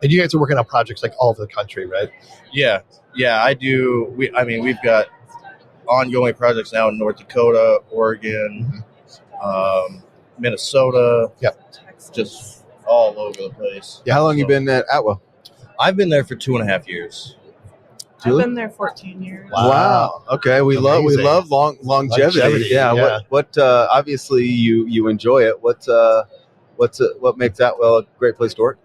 S3: And you guys are working on projects, like, all over the country, right?
S9: Yeah, I do. We've got ongoing projects now in North Dakota, Oregon, Minnesota.
S3: Yep.
S9: Just all over the place.
S4: Yeah. How long you been at Atwell?
S9: I've been there for 2.5 years.
S8: I've been there 14 years.
S4: Wow. Okay. We
S3: Amazing.
S4: love longevity.
S3: Longevity,
S4: Yeah.
S3: yeah.
S4: What obviously you enjoy it. What makes Atwell a great place to work?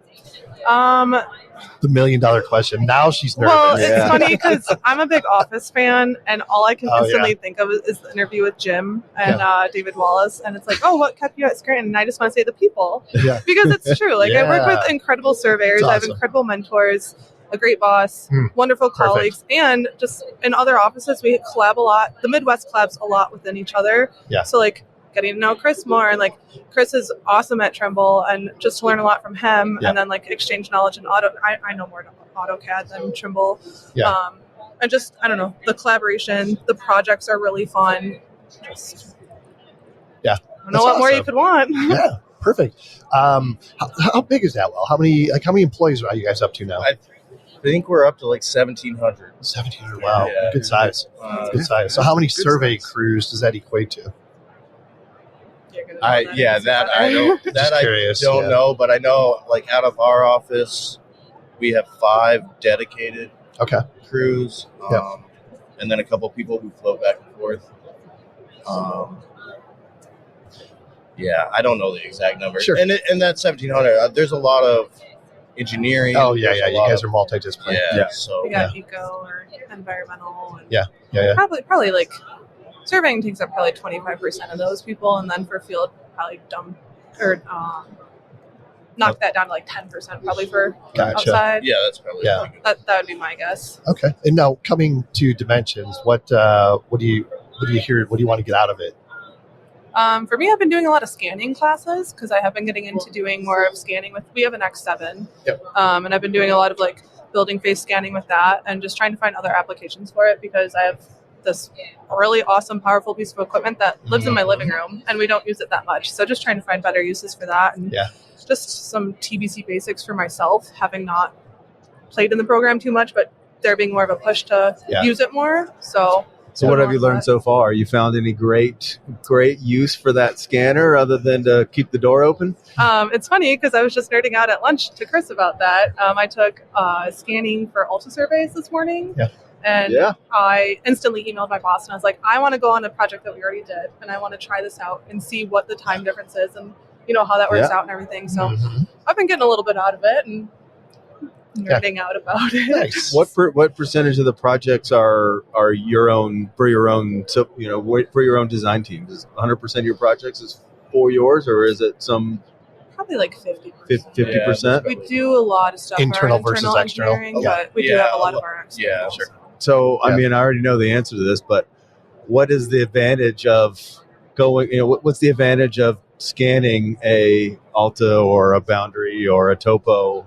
S3: The $1 million question. Now she's nervous.
S8: Well, it's
S4: Yeah.
S8: funny because I'm a big Office fan, and all I can
S3: Oh,
S8: instantly think of is the interview with Jim and David Wallace, and it's like, oh, what kept you at Scranton? And I just want to say the people,
S3: Yeah.
S8: because it's true. Like, I work
S3: Yeah.
S8: with incredible surveyors,
S3: It's
S8: I have
S3: awesome.
S8: incredible mentors, a great boss, wonderful
S3: Perfect.
S8: colleagues, and just in other offices we collab a lot. The Midwest collabs a lot within each other.
S3: Yeah.
S8: So like getting to know Chris more, and like Chris is awesome at Trimble, and just to learn a lot from him,
S3: Yeah.
S8: and then like exchange knowledge in auto. I know more AutoCAD than Trimble.
S3: Yeah.
S8: And just, I don't know, the collaboration, the projects are really fun. Just,
S3: Yeah.
S8: I don't know
S3: That's
S8: what more you
S3: awesome.
S8: could want.
S3: Yeah. Perfect. How big is Atwell? How many employees are you guys up to now?
S9: I think we're up to like 1,700.
S3: 1,700. Wow.
S9: Yeah.
S3: Good size. Good size. So how many survey crews does that equate to?
S9: I
S3: curious,
S9: don't
S3: yeah.
S9: know, but I know like out of our office, we have 5 dedicated crews, and then a couple people who float back and forth. I don't know the exact number.
S3: Sure.
S9: And that 1,700, there's a lot of engineering.
S3: Oh yeah,
S9: there's
S3: yeah.
S9: a
S3: You
S9: lot
S3: guys
S9: of-
S3: are multidisciplinary.
S9: Yeah. So
S8: We got eco or environmental. And
S3: Yeah.
S8: Probably like surveying takes up probably 25% of those people, and then for field probably knock that down to like 10% probably for
S3: Gotcha.
S8: outside.
S9: Yeah, that's probably
S8: That would be my guess.
S3: Okay. And now coming to Dimensions, what do you hear? What do you want to get out of it?
S8: For me, I've been doing a lot of scanning classes because I have been getting into doing more of scanning with. We have an X7, and I've been doing a lot of like building face scanning with that, and just trying to find other applications for it because I have this really awesome, powerful piece of equipment that lives in my living room, and we don't use it that much. So just trying to find better uses for that, and just some TBC basics for myself, having not played in the program too much, but there being more of a push to use it more. So
S4: what have you learned so far? You found any great use for that scanner other than to keep the door open?
S8: It's funny because I was just nerding out at lunch to Chris about that. I took scanning for Ultra surveys this morning. And I instantly emailed my boss and I was like, I want to go on a project that we already did, and I want to try this out and see what the time difference is and how that works out and everything. So I've been getting a little bit out of it and nerding out about it.
S3: Nice.
S4: What percentage of the projects are your own for your own design team? Is 100% of your projects is for yours, or is it some
S8: Probably like 50%.
S4: 50%?
S8: We do a lot of stuff
S3: Internal
S8: for our
S3: versus external.
S8: engineering, but we do have a lot of our external.
S9: Yeah, sure.
S4: So, I mean, I already know the answer to this, but what is the advantage of going, what's the advantage of scanning a Alta or a Boundary or a Topo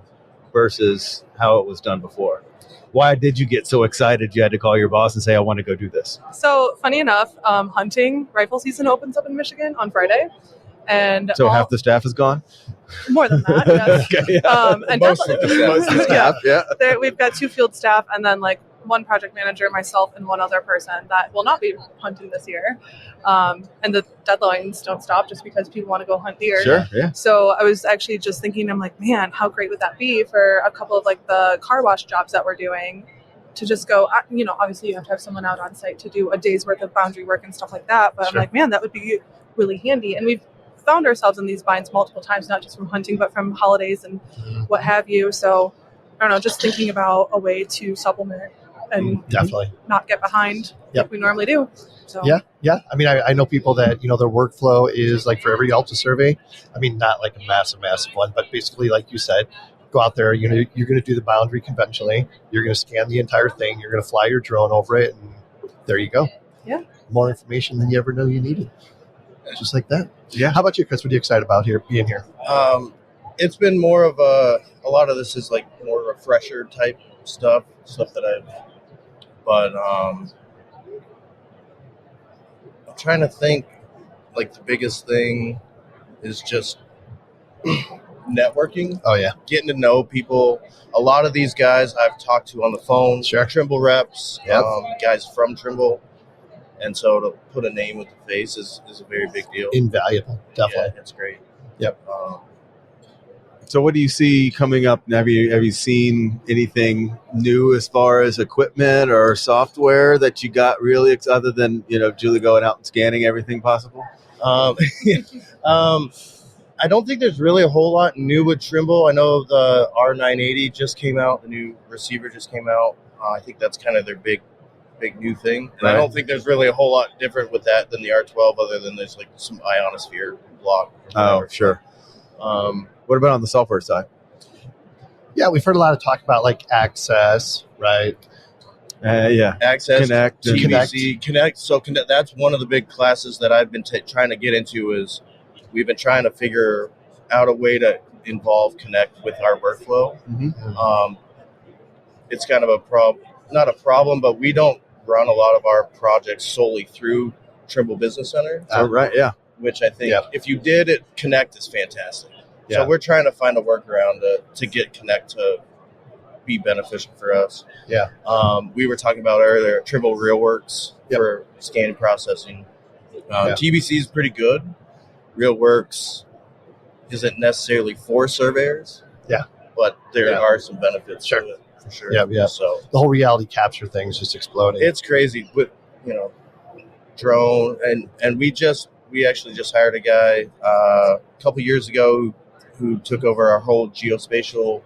S4: versus how it was done before? Why did you get so excited you had to call your boss and say, I want to go do this?
S8: So, funny enough, hunting rifle season opens up in Michigan on Friday. And
S4: So half the staff is gone?
S8: more than that, yes.
S4: Okay, yeah.
S8: And
S9: Most of the staff.
S8: We've got 2 field staff and then like 1 project manager, myself, and 1 other person that will not be hunting this year. And the deadlines don't stop just because people want to go hunt deer.
S4: Sure, yeah.
S8: So I was actually just thinking, I'm like, man, how great would that be for a couple of like the car wash jobs that we're doing to just go, obviously you have to have someone out on site to do a day's worth of boundary work and stuff like that. But I'm like, man, that would be really handy. And we've found ourselves in these binds multiple times, not just from hunting, but from holidays and what have you. So I don't know, just thinking about a way to supplement and
S3: Definitely.
S8: not get behind like we normally do. So
S3: Yeah. I mean, I know people that, their workflow is like for every Alta survey. I mean, not like a massive one, but basically, like you said, go out there, you're going to do the boundary conventionally. You're going to scan the entire thing. You're going to fly your drone over it, and there you go.
S8: Yeah.
S3: More information than you ever know you needed. Just like that.
S4: Yeah.
S3: How about you, Chris? What are you excited about being here?
S9: It's been more of a lot of this is like more refresher type stuff that but I'm trying to think, like the biggest thing is just networking.
S3: Oh yeah.
S9: Getting to know people. A lot of these guys I've talked to on the phone, Trimble reps, guys from Trimble. And so to put a name with the face is a very big deal.
S3: Invaluable. Definitely.
S9: Yeah, it's great.
S3: Yep.
S4: So what do you see coming up? Have you seen anything new as far as equipment or software that you got really other than, Julie going out and scanning everything possible?
S9: I don't think there's really a whole lot new with Trimble. I know the R980 just came out. The new receiver just came out. I think that's kind of their big new thing. And I don't think there's really a whole lot different with that than the R12 other than there's like some ionosphere block.
S4: Oh, sure. What about on the software side?
S3: Yeah, we've heard a lot of talk about like Access, right?
S4: Yeah.
S9: Access,
S4: Connect,
S9: TBC, Connect. So that's one of the big classes that I've been trying to get into is we've been trying to figure out a way to involve Connect with our workflow.
S4: Mm-hmm.
S9: It's kind of not a problem, but we don't run a lot of our projects solely through Trimble Business Center.
S4: Oh, right, yeah.
S9: Which I think if you did it, Connect is fantastic.
S4: Yeah.
S9: So we're trying to find a workaround to get Connect to be beneficial for us.
S3: Yeah.
S9: We were talking about earlier Trimble RealWorks for scanning processing. TBC is pretty good. RealWorks isn't necessarily for surveyors.
S3: Yeah.
S9: But there are some benefits to it. For sure.
S3: Yeah.
S9: So
S3: the whole reality capture thing is just exploding.
S9: It's crazy with drone and we actually just hired a guy a couple years ago who took over our whole geospatial.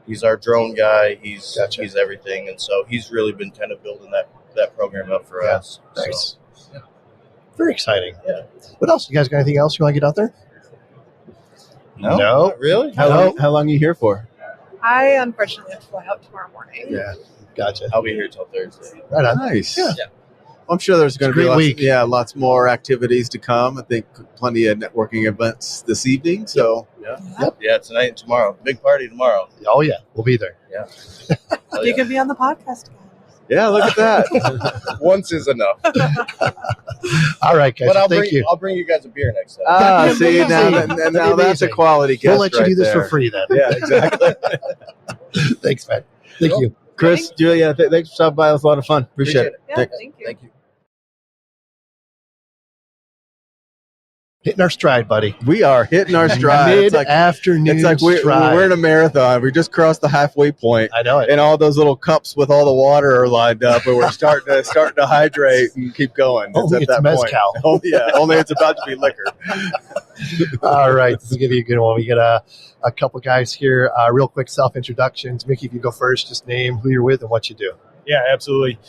S9: He's our drone guy. He's everything, and so he's really been kind of building that program up for us.
S3: Nice.
S9: So,
S3: very exciting.
S9: Yeah.
S3: What else? You guys got anything else you want to get out there?
S9: No, not really.
S4: How long are you here for?
S8: I unfortunately have to fly out tomorrow morning.
S3: Yeah, gotcha.
S9: I'll be here till Thursday.
S3: Right on.
S4: Nice.
S3: Yeah.
S4: I'm sure there's going to be
S3: lots
S4: more activities to come. I think plenty of networking events this evening. So
S9: Yeah, tonight and tomorrow. Big party tomorrow.
S3: Oh yeah, we'll be there.
S9: Yeah.
S8: You can be on the podcast.
S4: Yeah, look at that.
S9: Once is enough.
S3: All right, guys.
S9: But
S3: Thank you.
S9: I'll bring you guys a beer next time.
S4: See, now that's a quality guest.
S3: We'll let you do this
S4: right there.
S3: for free then.
S4: Yeah, exactly.
S3: Thanks, man. Thank you.
S4: Chris, Julia, thanks for stopping by. It was a lot of fun. Appreciate it.
S8: Yeah, thank you.
S9: Thank you.
S3: Hitting our stride, buddy.
S4: We are hitting our stride.
S3: Mid-afternoon
S4: It's like we're in a marathon. We just crossed the halfway point.
S3: I know it.
S4: And all those little cups with all the water are lined up, and we're starting to hydrate and keep going.
S3: Only it's mezcal.
S4: Oh, yeah, only it's about to be liquor.
S3: All right, this will give you a good one. We get a couple guys here. Real quick self-introductions. Mickey, if you go first, just name who you're with and what you do.
S10: Yeah, absolutely.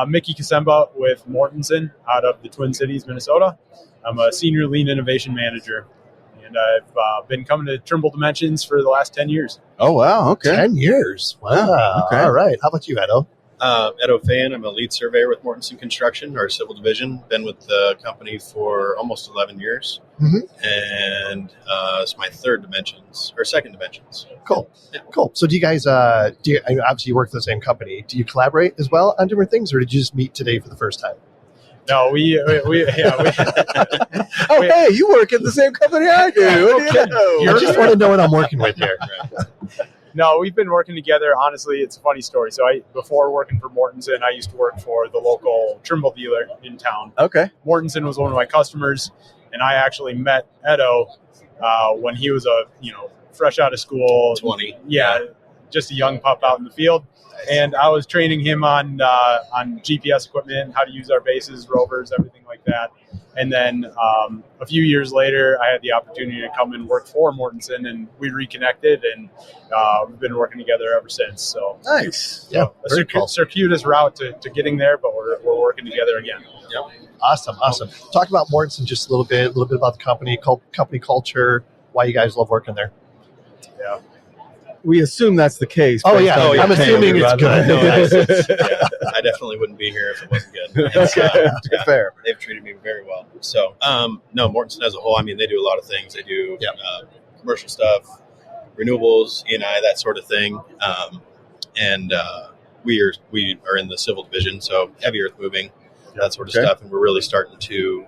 S10: Mickey Kocemba with Mortenson out of the Twin Cities, Minnesota. I'm a senior lean innovation manager, and I've been coming to Trimble Dimensions for the last 10 years.
S4: Oh, wow. Okay.
S3: 10 years. Wow.
S4: Okay.
S3: All right. How about you, Eddo?
S11: Eddo Feyen. I'm a lead surveyor with Mortenson Construction, our civil division. Been with the company for almost 11 years.
S3: Mm-hmm.
S11: And it's my second dimensions.
S3: Cool.
S11: Yeah.
S3: Cool. So do you guys, obviously you work for the same company. Do you collaborate as well on different things, or did you just meet today for the first time?
S10: No,
S4: Hey, you work at the same company I do. What do you know?
S3: I just want to know what I'm working with here.
S10: No, we've been working together. Honestly, it's a funny story. So before working for Mortenson, I used to work for the local Trimble dealer in town.
S4: Okay.
S10: Mortenson was one of my customers, and I actually met Eddo when he was fresh out of school.
S11: 20.
S10: Yeah, just a young pup out in the field. And I was training him on GPS equipment, how to use our bases, rovers, everything like that. And then a few years later, I had the opportunity to come and work for Mortenson, and we reconnected, and we've been working together ever since. So
S4: nice.
S10: So a circuitous route to getting there, but we're working together again.
S4: Yep.
S3: Awesome. Talk about Mortenson just a little bit about the company culture, why you guys love working there.
S10: Yeah.
S4: We assume that's the case.
S3: Oh yeah, I'm assuming it's good.
S11: I definitely wouldn't be here if it wasn't good.
S4: Fair.
S11: They've treated me very well. So, no, Mortenson as a whole, I mean, they do a lot of things. They do commercial stuff, renewables, E&I, that sort of thing. And we are in the civil division, so heavy earth moving, that sort of stuff. And we're really starting to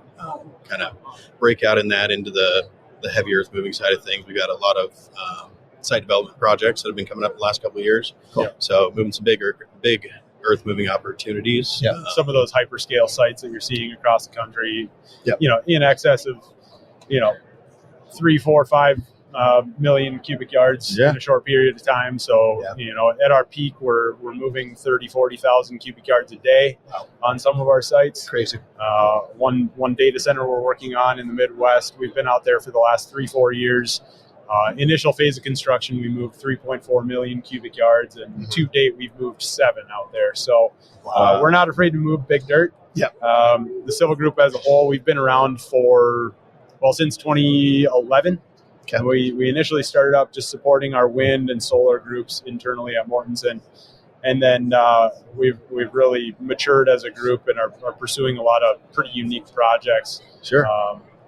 S11: kind of break out in that into the heavy earth moving side of things. We got a lot of site development projects that have been coming up the last couple of years.
S3: Cool.
S11: So moving some big earth moving opportunities.
S10: Yeah. Some of those hyperscale sites that you're seeing across the country,
S3: Yep.
S10: In excess of, 3, 4, 5 million cubic yards in a short period of time. So, at our peak, we're moving 30, 40,000 cubic yards a day on some of our sites.
S3: Crazy.
S10: One data center we're working on in the Midwest, we've been out there for the last 3-4 years. Initial phase of construction, we moved 3.4 million cubic yards, and to date, we've moved 7 out there. So we're not afraid to move big dirt.
S3: Yeah.
S10: The civil group as a whole, we've been around since 2011.
S3: Okay.
S10: We initially started up just supporting our wind and solar groups internally at Mortenson. And then we've really matured as a group and are pursuing a lot of pretty unique projects.
S4: Sure.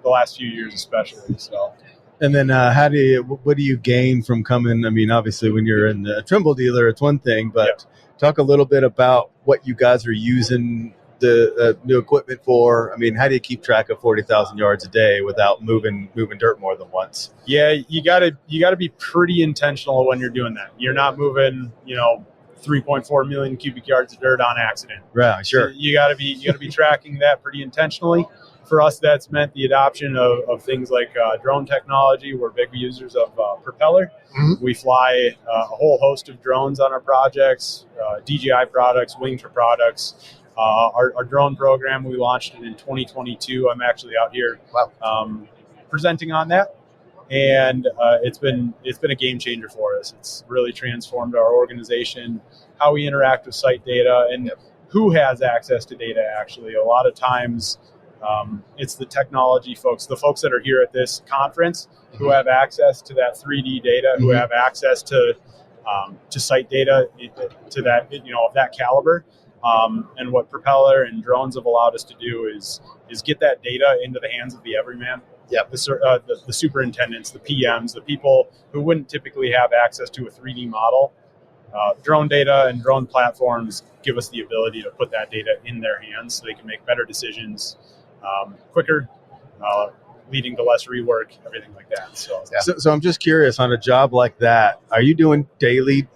S10: The last few years especially. So.
S4: And then what do you gain from coming? I mean, obviously when you're in a Trimble dealer, it's one thing, but talk a little bit about what you guys are using the new equipment for. I mean, how do you keep track of 40,000 yards a day without moving dirt more than once?
S10: Yeah, you gotta be pretty intentional when you're doing that. You're not moving, 3.4 million cubic yards of dirt on accident.
S4: Right, sure.
S10: So you gotta be tracking that pretty intentionally. For us, that's meant the adoption of things like drone technology. We're big users of Propeller.
S3: Mm-hmm.
S10: We fly a whole host of drones on our projects, DJI products, Wingtra products. Our drone program, we launched it in 2022. I'm actually out here presenting on that. And it's been a game changer for us. It's really transformed our organization, how we interact with site data, and who has access to data, actually. A lot of times, it's the technology folks, the folks that are here at this conference who have access to that 3D data, who have access to site data to that, of that caliber. And what Propeller and drones have allowed us to do is get that data into the hands of the everyman.
S3: Yeah.
S10: The superintendents, the PMs, the people who wouldn't typically have access to a 3D model. Drone data and drone platforms give us the ability to put that data in their hands so they can make better decisions quicker, leading to less rework, everything like that.
S4: So I'm just curious, on a job like that, are you doing daily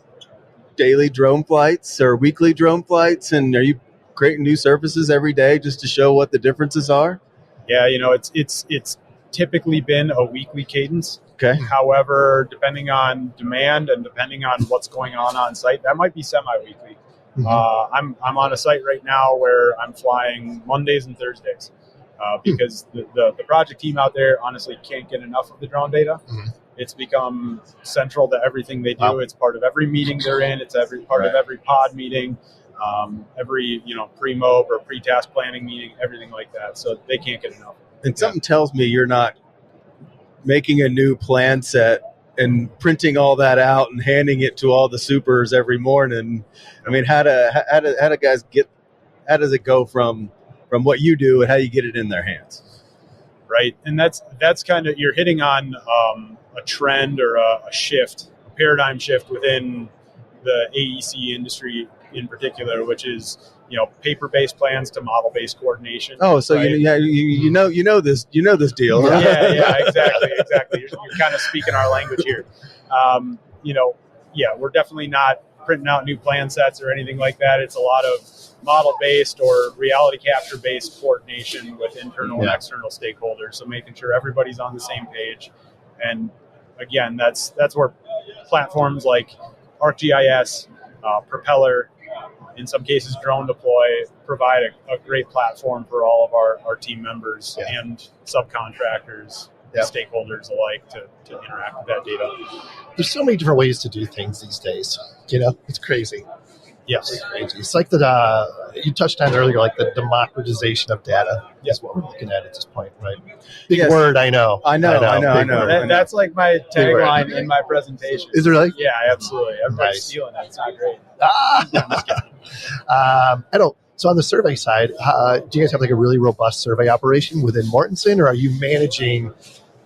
S4: drone flights or weekly drone flights, and are you creating new surfaces every day just to show what the differences are?
S10: Yeah, it's typically been a weekly cadence.
S4: Okay.
S10: However, depending on demand and depending on what's going on site, that might be semi-weekly. Mm-hmm. I'm on a site right now where I'm flying Mondays and Thursdays because the project team out there honestly can't get enough of the drone data. Mm-hmm. It's become central to everything they do. Wow. It's part of every meeting they're in. It's part of every pod meeting, every pre-mob or pre-task planning meeting, everything like that. So they can't get enough.
S4: And something tells me you're not making a new plan set and printing all that out and handing it to all the supers every morning. I mean, how does it go from what you do and how you get it in their hands?
S10: Right. And that's kind of, you're hitting on a trend or a shift, a paradigm shift within the AEC industry in particular, which is, paper-based plans to model-based coordination.
S4: Oh, so
S10: right?
S4: you know this deal. Huh?
S10: Yeah, exactly. You're kind of speaking our language here. We're definitely not printing out new plan sets or anything like that. It's a lot of model-based or reality capture-based coordination with internal and external stakeholders. So making sure everybody's on the same page. And again, that's where platforms like ArcGIS, Propeller, in some cases, DroneDeploy provide a great platform for all of our team members and subcontractors, stakeholders alike to interact with that data.
S3: There's so many different ways to do things these days. It's crazy.
S10: Yes.
S3: It's crazy. It's like you touched on earlier, like the democratization of data is what we're looking at this point, right? Big word, I know.
S4: I know.
S10: That's like my tagline in my presentation.
S3: Is it really?
S10: Yeah, absolutely. Everybody's stealing it. It's not great.
S3: So on the survey side, do you guys have like a really robust survey operation within Mortenson, or are you managing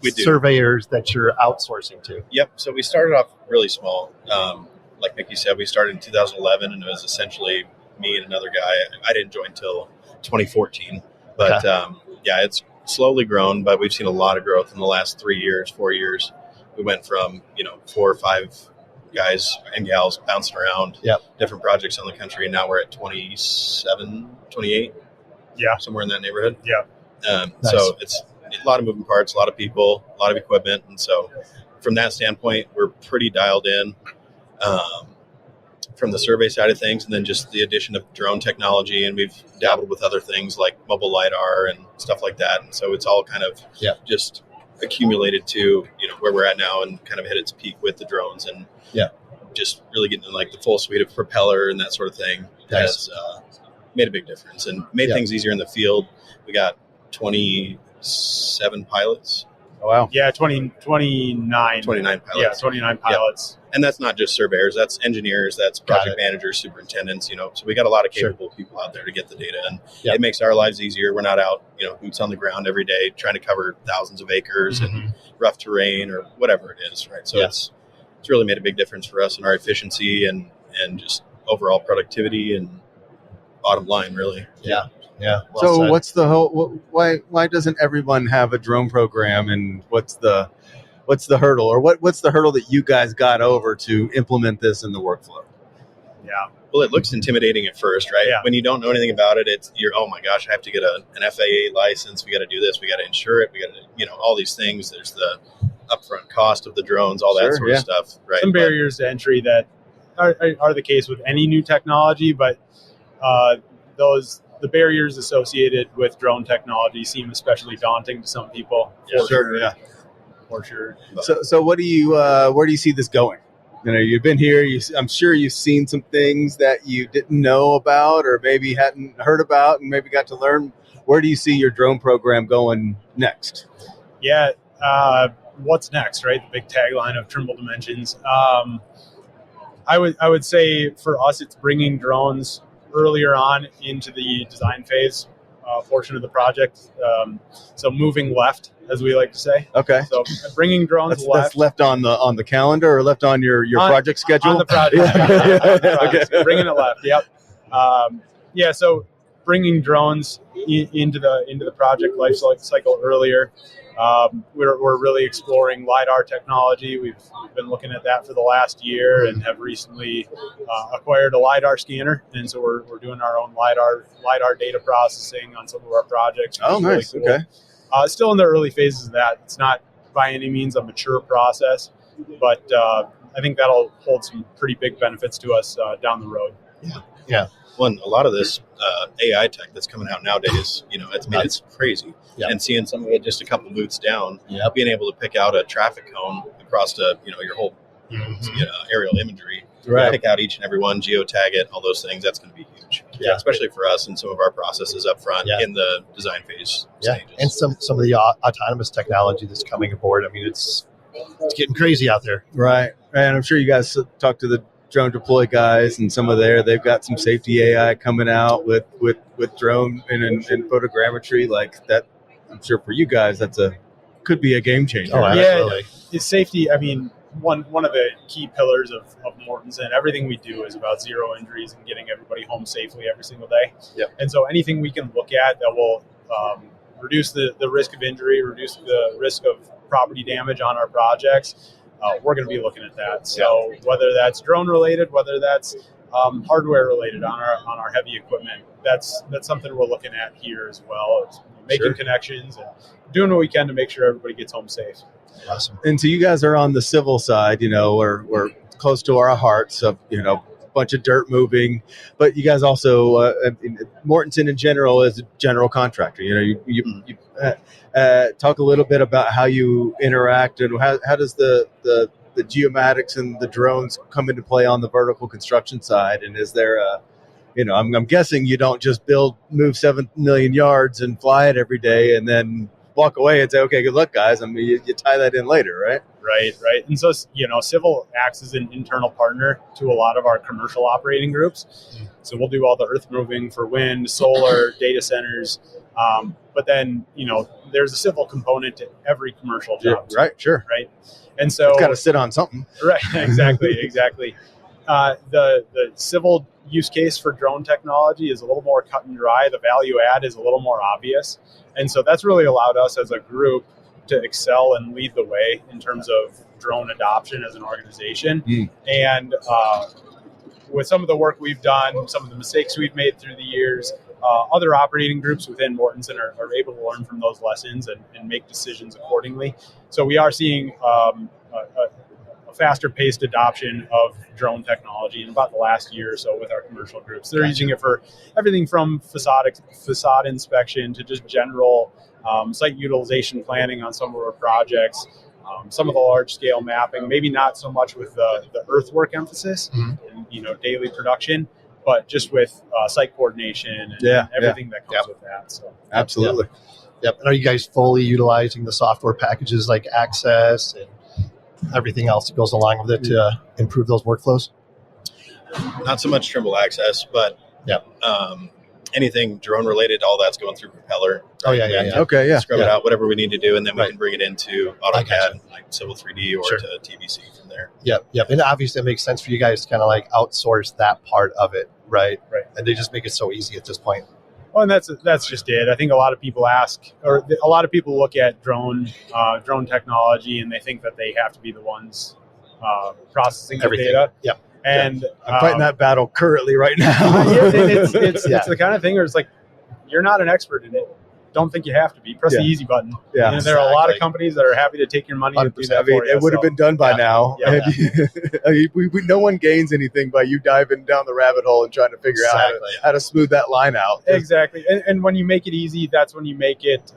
S3: surveyors that you're outsourcing to?
S11: Yep. So we started off really small. Like Mickey said, we started in 2011, and it was essentially me and another guy. I didn't join until 2014. But, it's slowly grown, but we've seen a lot of growth in the last 4 years. We went from, 4 or 5 guys and gals bouncing around different projects in the country, and now we're at 27, 28.
S10: Yeah.
S11: Somewhere in that neighborhood.
S10: Yeah.
S11: Nice. So it's a lot of moving parts, a lot of people, a lot of equipment. And so from that standpoint, we're pretty dialed in. From the survey side of things, and then just the addition of drone technology, and we've dabbled with other things like mobile LiDAR and stuff like that, and so it's all kind of just accumulated to where we're at now, and kind of hit its peak with the drones, and just really getting like the full suite of propeller and that sort of thing has made a big difference and made things easier in the field. We got 27 pilots.
S4: Oh, wow.
S10: Yeah, 29
S11: pilots.
S10: Yeah, 29 pilots.
S11: And that's not just surveyors, that's engineers, that's project managers, superintendents, so we got a lot of capable people out there to get the data, and it makes our lives easier. We're not out, boots on the ground every day trying to cover thousands of acres and rough terrain or whatever it is, right? So it's really made a big difference for us in our efficiency and just overall productivity and bottom line, really.
S3: Yeah. Well
S4: so
S3: said.
S4: what's the whole? Why doesn't everyone have a drone program? And what's the hurdle, or what's the hurdle that you guys got over to implement this in the workflow?
S10: Yeah.
S11: Well, it looks intimidating at first, right? Yeah. When you don't know anything about it, you're, oh my gosh, I have to get an FAA license. We got to do this. We got to insure it. We got to, all these things. There's the upfront cost of the drones, all that sort of stuff, right?
S10: Some barriers to entry that are the case with any new technology, but the barriers associated with drone technology seem especially daunting to some people. For sure.
S4: So what do you where do you see this going? You've been here. I'm sure you've seen some things that you didn't know about, or maybe hadn't heard about, and maybe got to learn. Where do you see your drone program going next?
S10: Yeah, what's next? Right, the big tagline of Trimble Dimensions. I would say for us, it's bringing drones earlier on into the design phase portion of the project. So moving left, as we like to say.
S4: Okay.
S10: So bringing drones left.
S4: That's left on the calendar, or left on your project schedule?
S10: On the project. Okay. So bringing it left. Yep. So bringing drones into the project life cycle earlier. We're really exploring LiDAR technology. We've been looking at that for the last year and have recently acquired a LiDAR scanner. And so we're doing our own LiDAR data processing on some of our projects.
S4: Oh, nice. Really cool. Okay.
S10: Still in the early phases of that. It's not by any means a mature process, but I think that'll hold some pretty big benefits to us down the road.
S3: Yeah.
S11: Well, a lot of this AI tech that's coming out nowadays, it's crazy.
S3: Yep.
S11: And seeing some of it just a couple boots down, being able to pick out a traffic cone across your whole aerial imagery, pick out each and every one, geotag it, all those things, that's going to be huge. Yeah, especially for us and some of our processes up front in the design phase stages.
S3: And some of the autonomous technology that's coming aboard. I mean, it's getting crazy out there.
S4: Right. And I'm sure you guys talked to the DroneDeploy guys, and some of they've got some safety AI coming out with drone and photogrammetry like that. I'm sure for you guys could be a game changer.
S3: Oh, absolutely.
S10: Yeah, safety. I mean, one of the key pillars of Mortenson, everything we do is about zero injuries and getting everybody home safely every single day.
S4: Yep.
S10: And so anything we can look at that will reduce the risk of injury, reduce the risk of property damage on our projects, we're going to be looking at that. So whether that's drone related, whether that's hardware related on our heavy equipment, that's something we're looking at here as well. It's making connections and doing what we can to make sure everybody gets home safe.
S3: Awesome.
S4: And so you guys are on the civil side, we're close to our hearts of, bunch of dirt moving. But you guys also, Mortenson in general is a general contractor. You talk a little bit about how you interact and how does the geomatics and the drones come into play on the vertical construction side, and is there I'm guessing you don't just move 7 million yards and fly it every day and then walk away and say, okay, good luck, guys. I mean, you tie that in later, right?
S10: Right. And so, Civil acts as an internal partner to a lot of our commercial operating groups. So we'll do all the earth moving for wind, solar, data centers. But then, there's a civil component to every commercial job.
S4: Yeah, right, sure.
S10: Right. And so
S4: it's got to sit on something.
S10: Right, exactly. The civil use case for drone technology is a little more cut and dry. The value add is a little more obvious. And so that's really allowed us as a group to excel and lead the way in terms of drone adoption as an organization. And with some of the work we've done, some of the mistakes we've made through the years, other operating groups within Mortenson are able to learn from those lessons and make decisions accordingly. So we are seeing a faster paced adoption of drone technology in about the last year or so with our commercial groups. They're using it for everything from facade inspection to just general site utilization planning on some of our projects, some of the large scale mapping, maybe not so much with the earthwork emphasis and daily production, but just with site coordination and everything that comes with that. So
S4: absolutely.
S3: Yep. And are you guys fully utilizing the software packages like Access and everything else that goes along with it to improve those workflows?
S11: Not so much Trimble Access, but anything drone related, all that's going through Propeller.
S3: Oh, yeah.
S4: Okay, yeah.
S11: Scrub it out, whatever we need to do, and then we can bring it into AutoCAD, like Civil 3D or to TVC from there.
S3: Yep. And obviously it makes sense for you guys to kind of like outsource that part of it, right? And they just make it so easy at this point.
S10: Well, and that's just it. I think a lot of people a lot of people look at drone technology and they think that they have to be the ones processing the data.
S3: Yep.
S10: And
S4: I'm fighting that battle currently right now.
S10: It's the kind of thing where it's like, you're not an expert in it. Don't think you have to be. Press the easy button.
S4: Yeah,
S10: and there are a lot of companies that are happy to take your money and do that for you.
S4: It would have been done by now.
S10: Yeah.
S4: No one gains anything by you diving down the rabbit hole and trying to figure out how to smooth that line out.
S10: Exactly. And when you make it easy, that's when you make it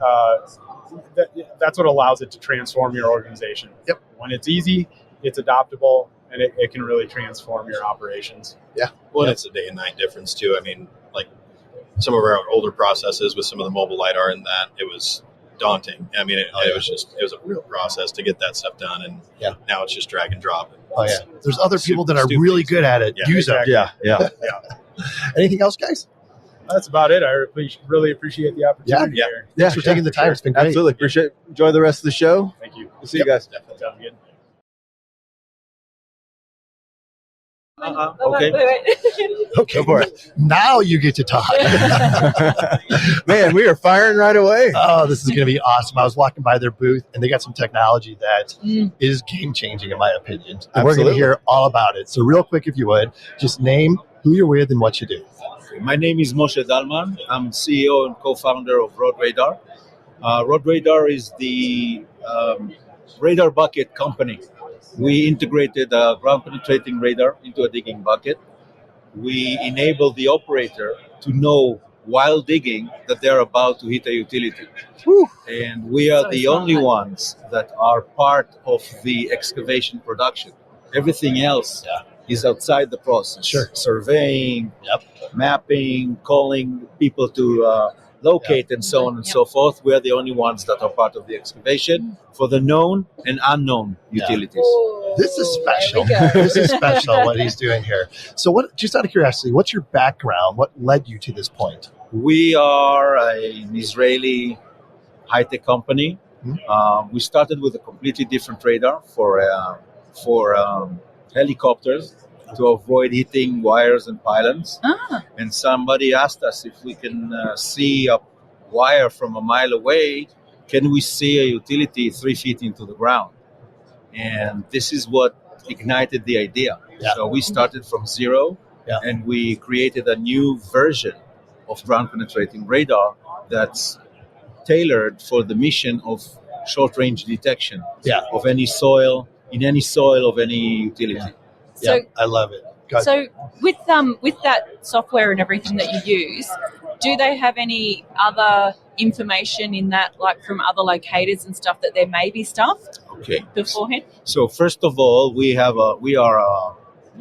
S10: that's what allows it to transform your organization.
S3: Yep.
S10: When it's easy, it's adoptable, and it can really transform your operations.
S3: Yeah.
S11: Well, it's a day and night difference too. I mean, like some of our older processes with some of the mobile LiDAR and that, it was daunting. I mean, it was a real process to get that stuff done, and now it's just drag and drop.
S3: There's other people that are really good at it. Use them.
S4: Yeah.
S3: Anything else, guys?
S10: That's about it. I really appreciate the opportunity here.
S3: Thanks for taking the time. It's been great.
S4: Absolutely. Appreciate it. Enjoy the rest of the show.
S10: Thank you.
S4: We'll see you guys.
S10: Definitely. Sounds good.
S5: Okay.
S3: Okay.
S4: Go for it.
S3: Now you get to talk.
S4: Man, we are firing right away.
S3: Oh, this is going to be awesome. I was walking by their booth, and they got some technology that is game-changing, in my opinion. And we're going to hear all about it. So real quick, if you would, just name who you're with and what you do.
S12: My name is Moshe Dalman. I'm CEO and co-founder of Rodradar. Rodradar is the radar bucket company. We integrated a ground-penetrating radar into a digging bucket. We enable the operator to know while digging that they're about to hit a utility. And we are the only ones that are part of the excavation production. Everything else is outside the process. Surveying, mapping, calling people to locate and so on and so forth. We are the only ones that are part of the excavation for the known and unknown utilities.
S3: This is special. This is special what he's doing here. So what, just out of curiosity, what's your background? What led you to this point?
S12: We are an Israeli high-tech company. We started with a completely different radar for helicopters to avoid hitting wires and pylons. And somebody asked us if we can see a wire from a mile away, can we see a utility 3 feet into the ground? And this is what ignited the idea. So we started from zero and we created a new version of ground-penetrating radar that's tailored for the mission of short-range detection of any soil, in any soil of any utility.
S3: So, I love it.
S5: So with that software and everything that you use, do they have any other information in that, like from other locators and stuff, that there may be stuff beforehand?
S12: So first of all, we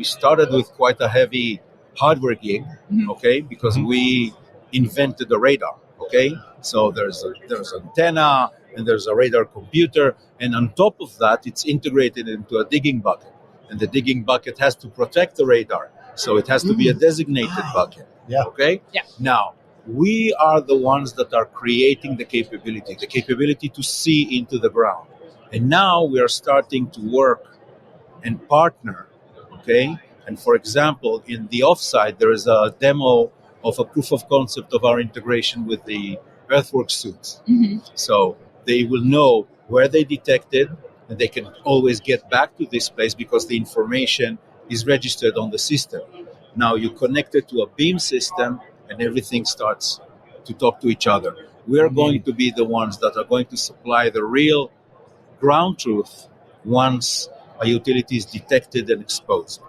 S12: started with quite a heavy hardware gig, okay, because we invented the radar, okay. So there's antenna and there's a radar computer, and on top of that, it's integrated into a digging bucket, and the digging bucket has to protect the radar, so it has to be a designated bucket. Okay. Now we are the ones that are creating the capability to see into the ground, and now we are starting to work and partner. Okay, and for example, in the offsite, there is a demo of a proof of concept of our integration with the earthwork suits. So they will know where they detected, and they can always get back to this place because the information is registered on the system. Now you connect it to a beam system, and everything starts to talk to each other. We are going to be the ones that are going to supply the real ground truth once a utility is detected and exposed.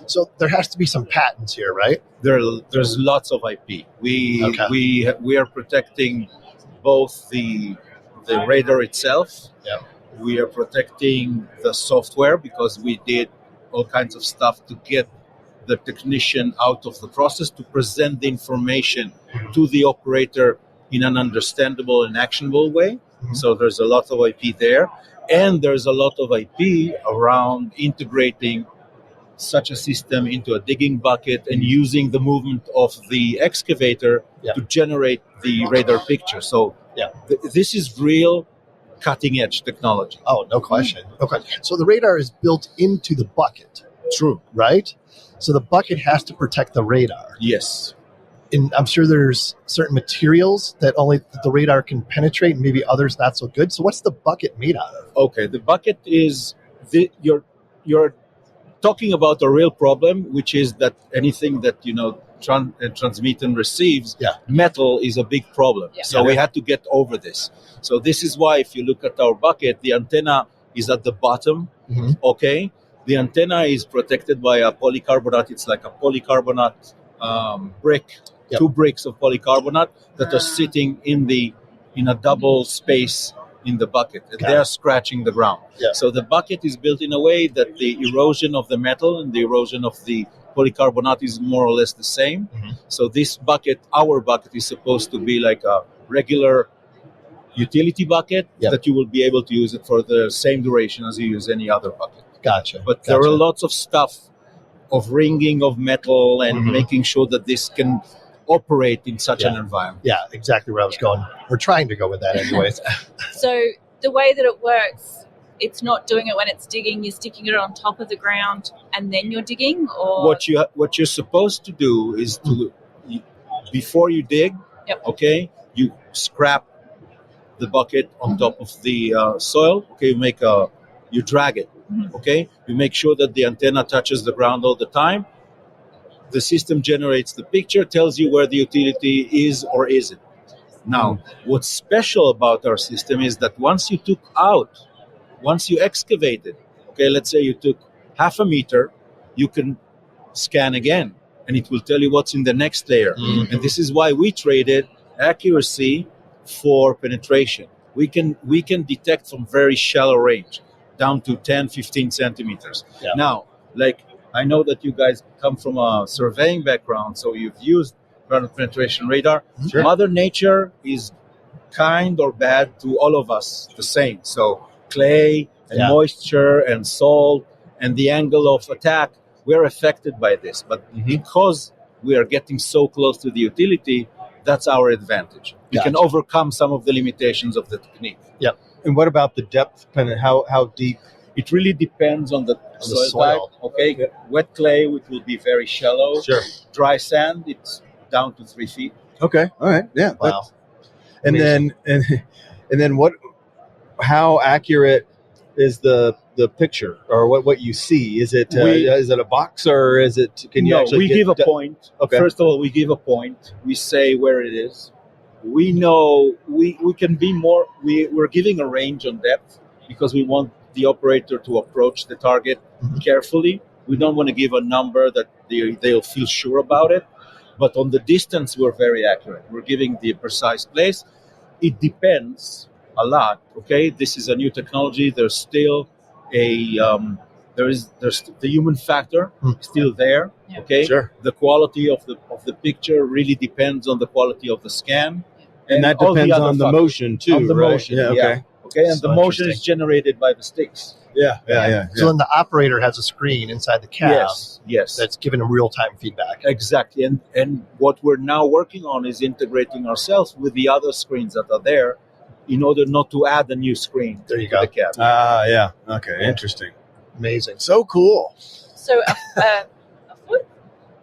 S3: So there has to be some patents here, right?
S12: There's lots of IP. We are protecting both the radar itself. We are protecting the software because we did all kinds of stuff to get the technician out of the process to present the information to the operator in an understandable and actionable way. So there's a lot of IP there. And there's a lot of IP around integrating such a system into a digging bucket and using the movement of the excavator to generate the radar picture. So this is real cutting edge technology.
S3: Oh, no question. Okay. So the radar is built into the bucket.
S12: True.
S3: Right? So the bucket has to protect the radar.
S12: Yes.
S3: And I'm sure there's certain materials that only the radar can penetrate, and maybe others not so good. So what's the bucket made out of?
S12: Okay, the bucket is you're talking about a real problem, which is that anything that transmit and receives, metal is a big problem. So we had to get over this. So this is why, if you look at our bucket, the antenna is at the bottom. Okay, the antenna is protected by a polycarbonate. It's like a polycarbonate brick. 2 bricks of polycarbonate that are sitting in a double space in the bucket, and they are scratching the ground. So the bucket is built in a way that the erosion of the metal and the erosion of the polycarbonate is more or less the same. So this bucket, our bucket, is supposed to be like a regular utility bucket that you will be able to use it for the same duration as you use any other bucket. But there are lots of stuff of ringing of metal and making sure that this can operate in such an environment.
S3: Yeah, exactly where I was going. We're trying to go with that anyways.
S5: So the way that it works, it's not doing it when it's digging, you're sticking it on top of the ground and then you're digging? Or
S12: what you're supposed to do is before you dig, okay, you scrap the bucket on top of the soil, okay, you drag it, okay, you make sure that the antenna touches the ground all the time. The system generates the picture, tells you where the utility is or isn't. Now, what's special about our system is that once you excavated, okay, let's say you took half a meter, you can scan again, and it will tell you what's in the next layer. And this is why we traded accuracy for penetration. We can detect from very shallow range, down to 10, 15 centimeters. Now, I know that you guys come from a surveying background, so you've used ground penetration radar. Mother Nature is kind or bad to all of us the same. So clay and moisture and salt and the angle of attack, we're affected by this. But because we are getting so close to the utility, that's our advantage. We can overcome some of the limitations of the technique.
S4: And what about the depth? How deep?
S12: It really depends on the soil type. Okay, wet clay, it will be very shallow. Dry sand, it's down to 3 feet.
S4: Okay, all right, yeah.
S3: Wow.
S4: And then what? How accurate is the picture, or what you see? Is it a box, or is it? Can you actually?
S12: We give a point. Okay. First of all, we give a point. We say where it is. We know we can be more. We're giving a range on depth because we want the operator to approach the target carefully We don't want to give a number that they'll feel sure about it. But on the distance, we're very accurate. We're giving the precise place. It depends a lot. Okay, this is a new technology. There's still there's the human factor still there.
S5: Yeah.
S12: Okay,
S4: Sure.
S12: The quality of the picture really depends on the quality of the scan,
S4: And that
S12: all the
S4: depends
S12: other
S4: on the
S12: factors.
S4: motion too,
S12: On the
S4: right?
S12: motion,
S4: Yeah. Okay.
S12: Okay, and
S3: So
S12: the motion is
S3: interesting.
S12: generated by the sticks.
S4: Yeah.
S3: So then the operator has a screen inside the cab
S12: Yes.
S3: that's giving them real-time feedback.
S12: Exactly, and what we're now working on is integrating ourselves with the other screens that are there, in order not to add a new screen
S3: There you
S12: to
S3: go.
S12: the cab.
S4: Yeah. Okay. Interesting.
S3: Amazing.
S4: So cool.
S5: So a foot?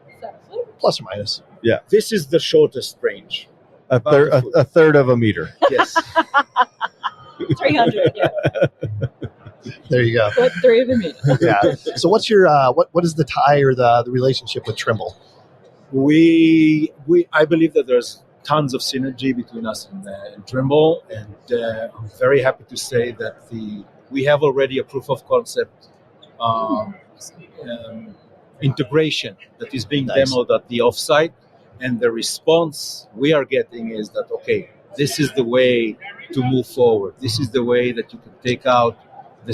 S5: Is that a foot?
S3: Plus or minus.
S12: This is the shortest range.
S4: A third of a meter.
S12: Yes.
S5: 300, yeah.
S3: There you go.
S5: Foot 3 of a meter.
S3: Yeah. So what's your what is the tie or the relationship with Trimble?
S12: I believe that there's tons of synergy between us and Trimble, and I'm very happy to say that we have already a proof of concept integration that is being demoed at the offsite, and the response we are getting is that, okay, this is the way to move forward. This is the way that you can take out the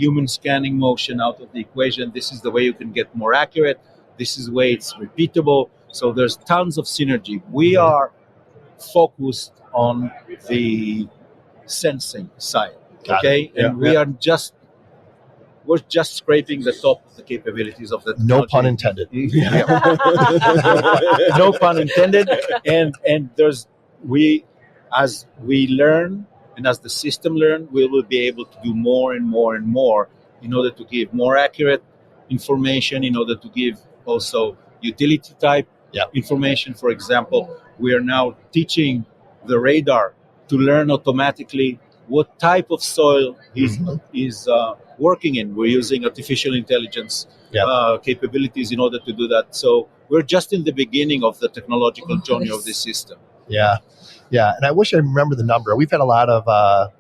S12: human scanning motion out of the equation. This is the way you can get more accurate. This is the way it's repeatable. So there's tons of synergy. We are focused on the sensing side, okay? And we're just scraping the top of the capabilities of the technology.
S3: No pun intended.
S12: No pun intended. And as we learn and as the system learn, we will be able to do more and more and more in order to give more accurate information, in order to give also utility type information. For example, we are now teaching the radar to learn automatically what type of soil is working in. We're using artificial intelligence capabilities in order to do that. So we're just in the beginning of the technological journey of this system.
S3: Yeah, and I wish I remember the number. We've had a lot of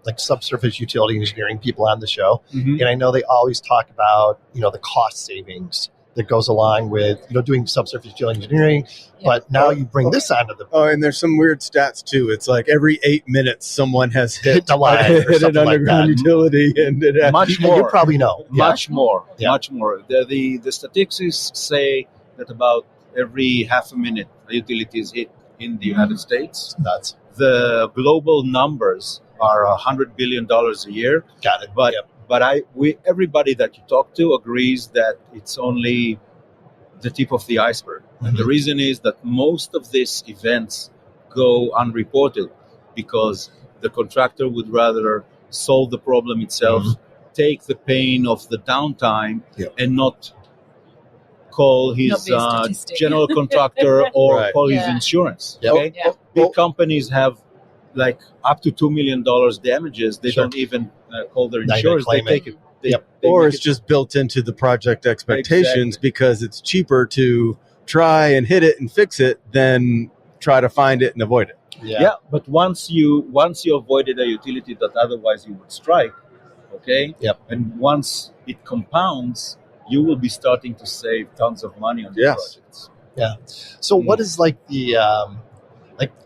S3: like subsurface utility engineering people on the show, and I know they always talk about the cost savings that goes along with doing subsurface utility engineering. But now you bring this onto the
S4: and there's some weird stats too. It's like every 8 minutes someone has hit
S3: the line or
S4: hit an
S3: something like
S4: underground
S3: that.
S4: utility, and
S12: Much more.
S3: You probably know.
S12: Much more. The statistics say that about every half a minute a utility is hit in the United States.
S3: Nuts.
S12: The global numbers are $100 billion a year.
S3: Got it.
S12: But everybody that you talk to agrees that it's only the tip of the iceberg. And the reason is that most of these events go unreported because the contractor would rather solve the problem itself, take the pain of the downtime, and not call his general contractor or call his insurance. Okay? Big companies have like up to $2 million damages. They don't even call their insurance. They take it.
S4: Or it's just built into the project expectations because it's cheaper to try and hit it and fix it than try to find it and avoid it.
S12: Yeah, but once you avoided a utility that otherwise you would strike, okay? And once it compounds, you will be starting to save tons of money on the projects.
S3: Yeah. So what is like the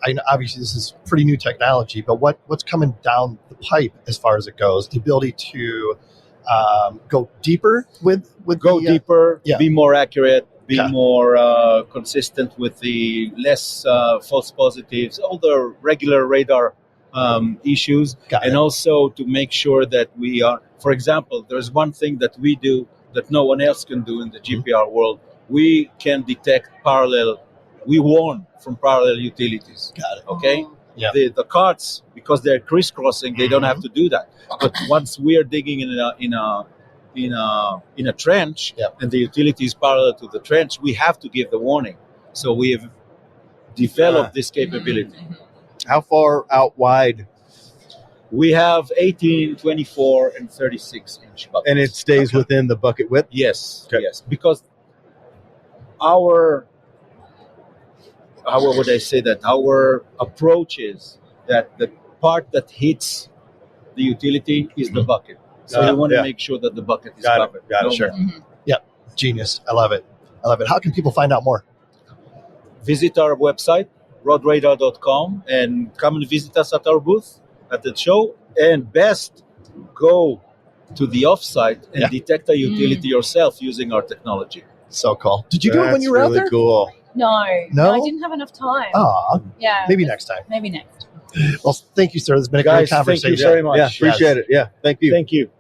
S3: I know obviously this is pretty new technology, but what's coming down the pipe as far as it goes? The ability to go deeper with
S12: deeper, be more accurate, be more consistent with the less false positives, all the regular radar issues, and also to make sure that we are. For example, there's one thing that we do that no one else can do in the GPR world. We can detect parallel. We warn from parallel utilities.
S3: Got it.
S12: Okay.
S3: Yeah.
S12: The carts, because they're crisscrossing, they don't have to do that. But once we are digging in a trench, and the utility is parallel to the trench, we have to give the warning. So we have developed this capability.
S4: How far out wide?
S12: We have 18, 24, and 36-inch buckets.
S4: And it stays within the bucket width?
S12: Yes, yes. Because how would I say that? Our approach is that the part that hits the utility is the bucket. So we want to make sure that the bucket is covered.
S3: Got it. Sure. Yeah. Genius. I love it. How can people find out more?
S12: Visit our website, rodradar.com, and come and visit us at our booth at the show. And best, go to the offsite and detect a utility yourself using our technology.
S3: So cool. Did you do it when you were out there?
S4: Cool.
S5: No, I didn't have enough time. Yeah.
S3: Maybe next time.
S5: Maybe next.
S3: Well, thank you, sir. This has been a
S12: Guys,
S3: great conversation.
S12: thank you very much.
S4: Yeah, appreciate it. Yeah, thank you.
S12: Thank you.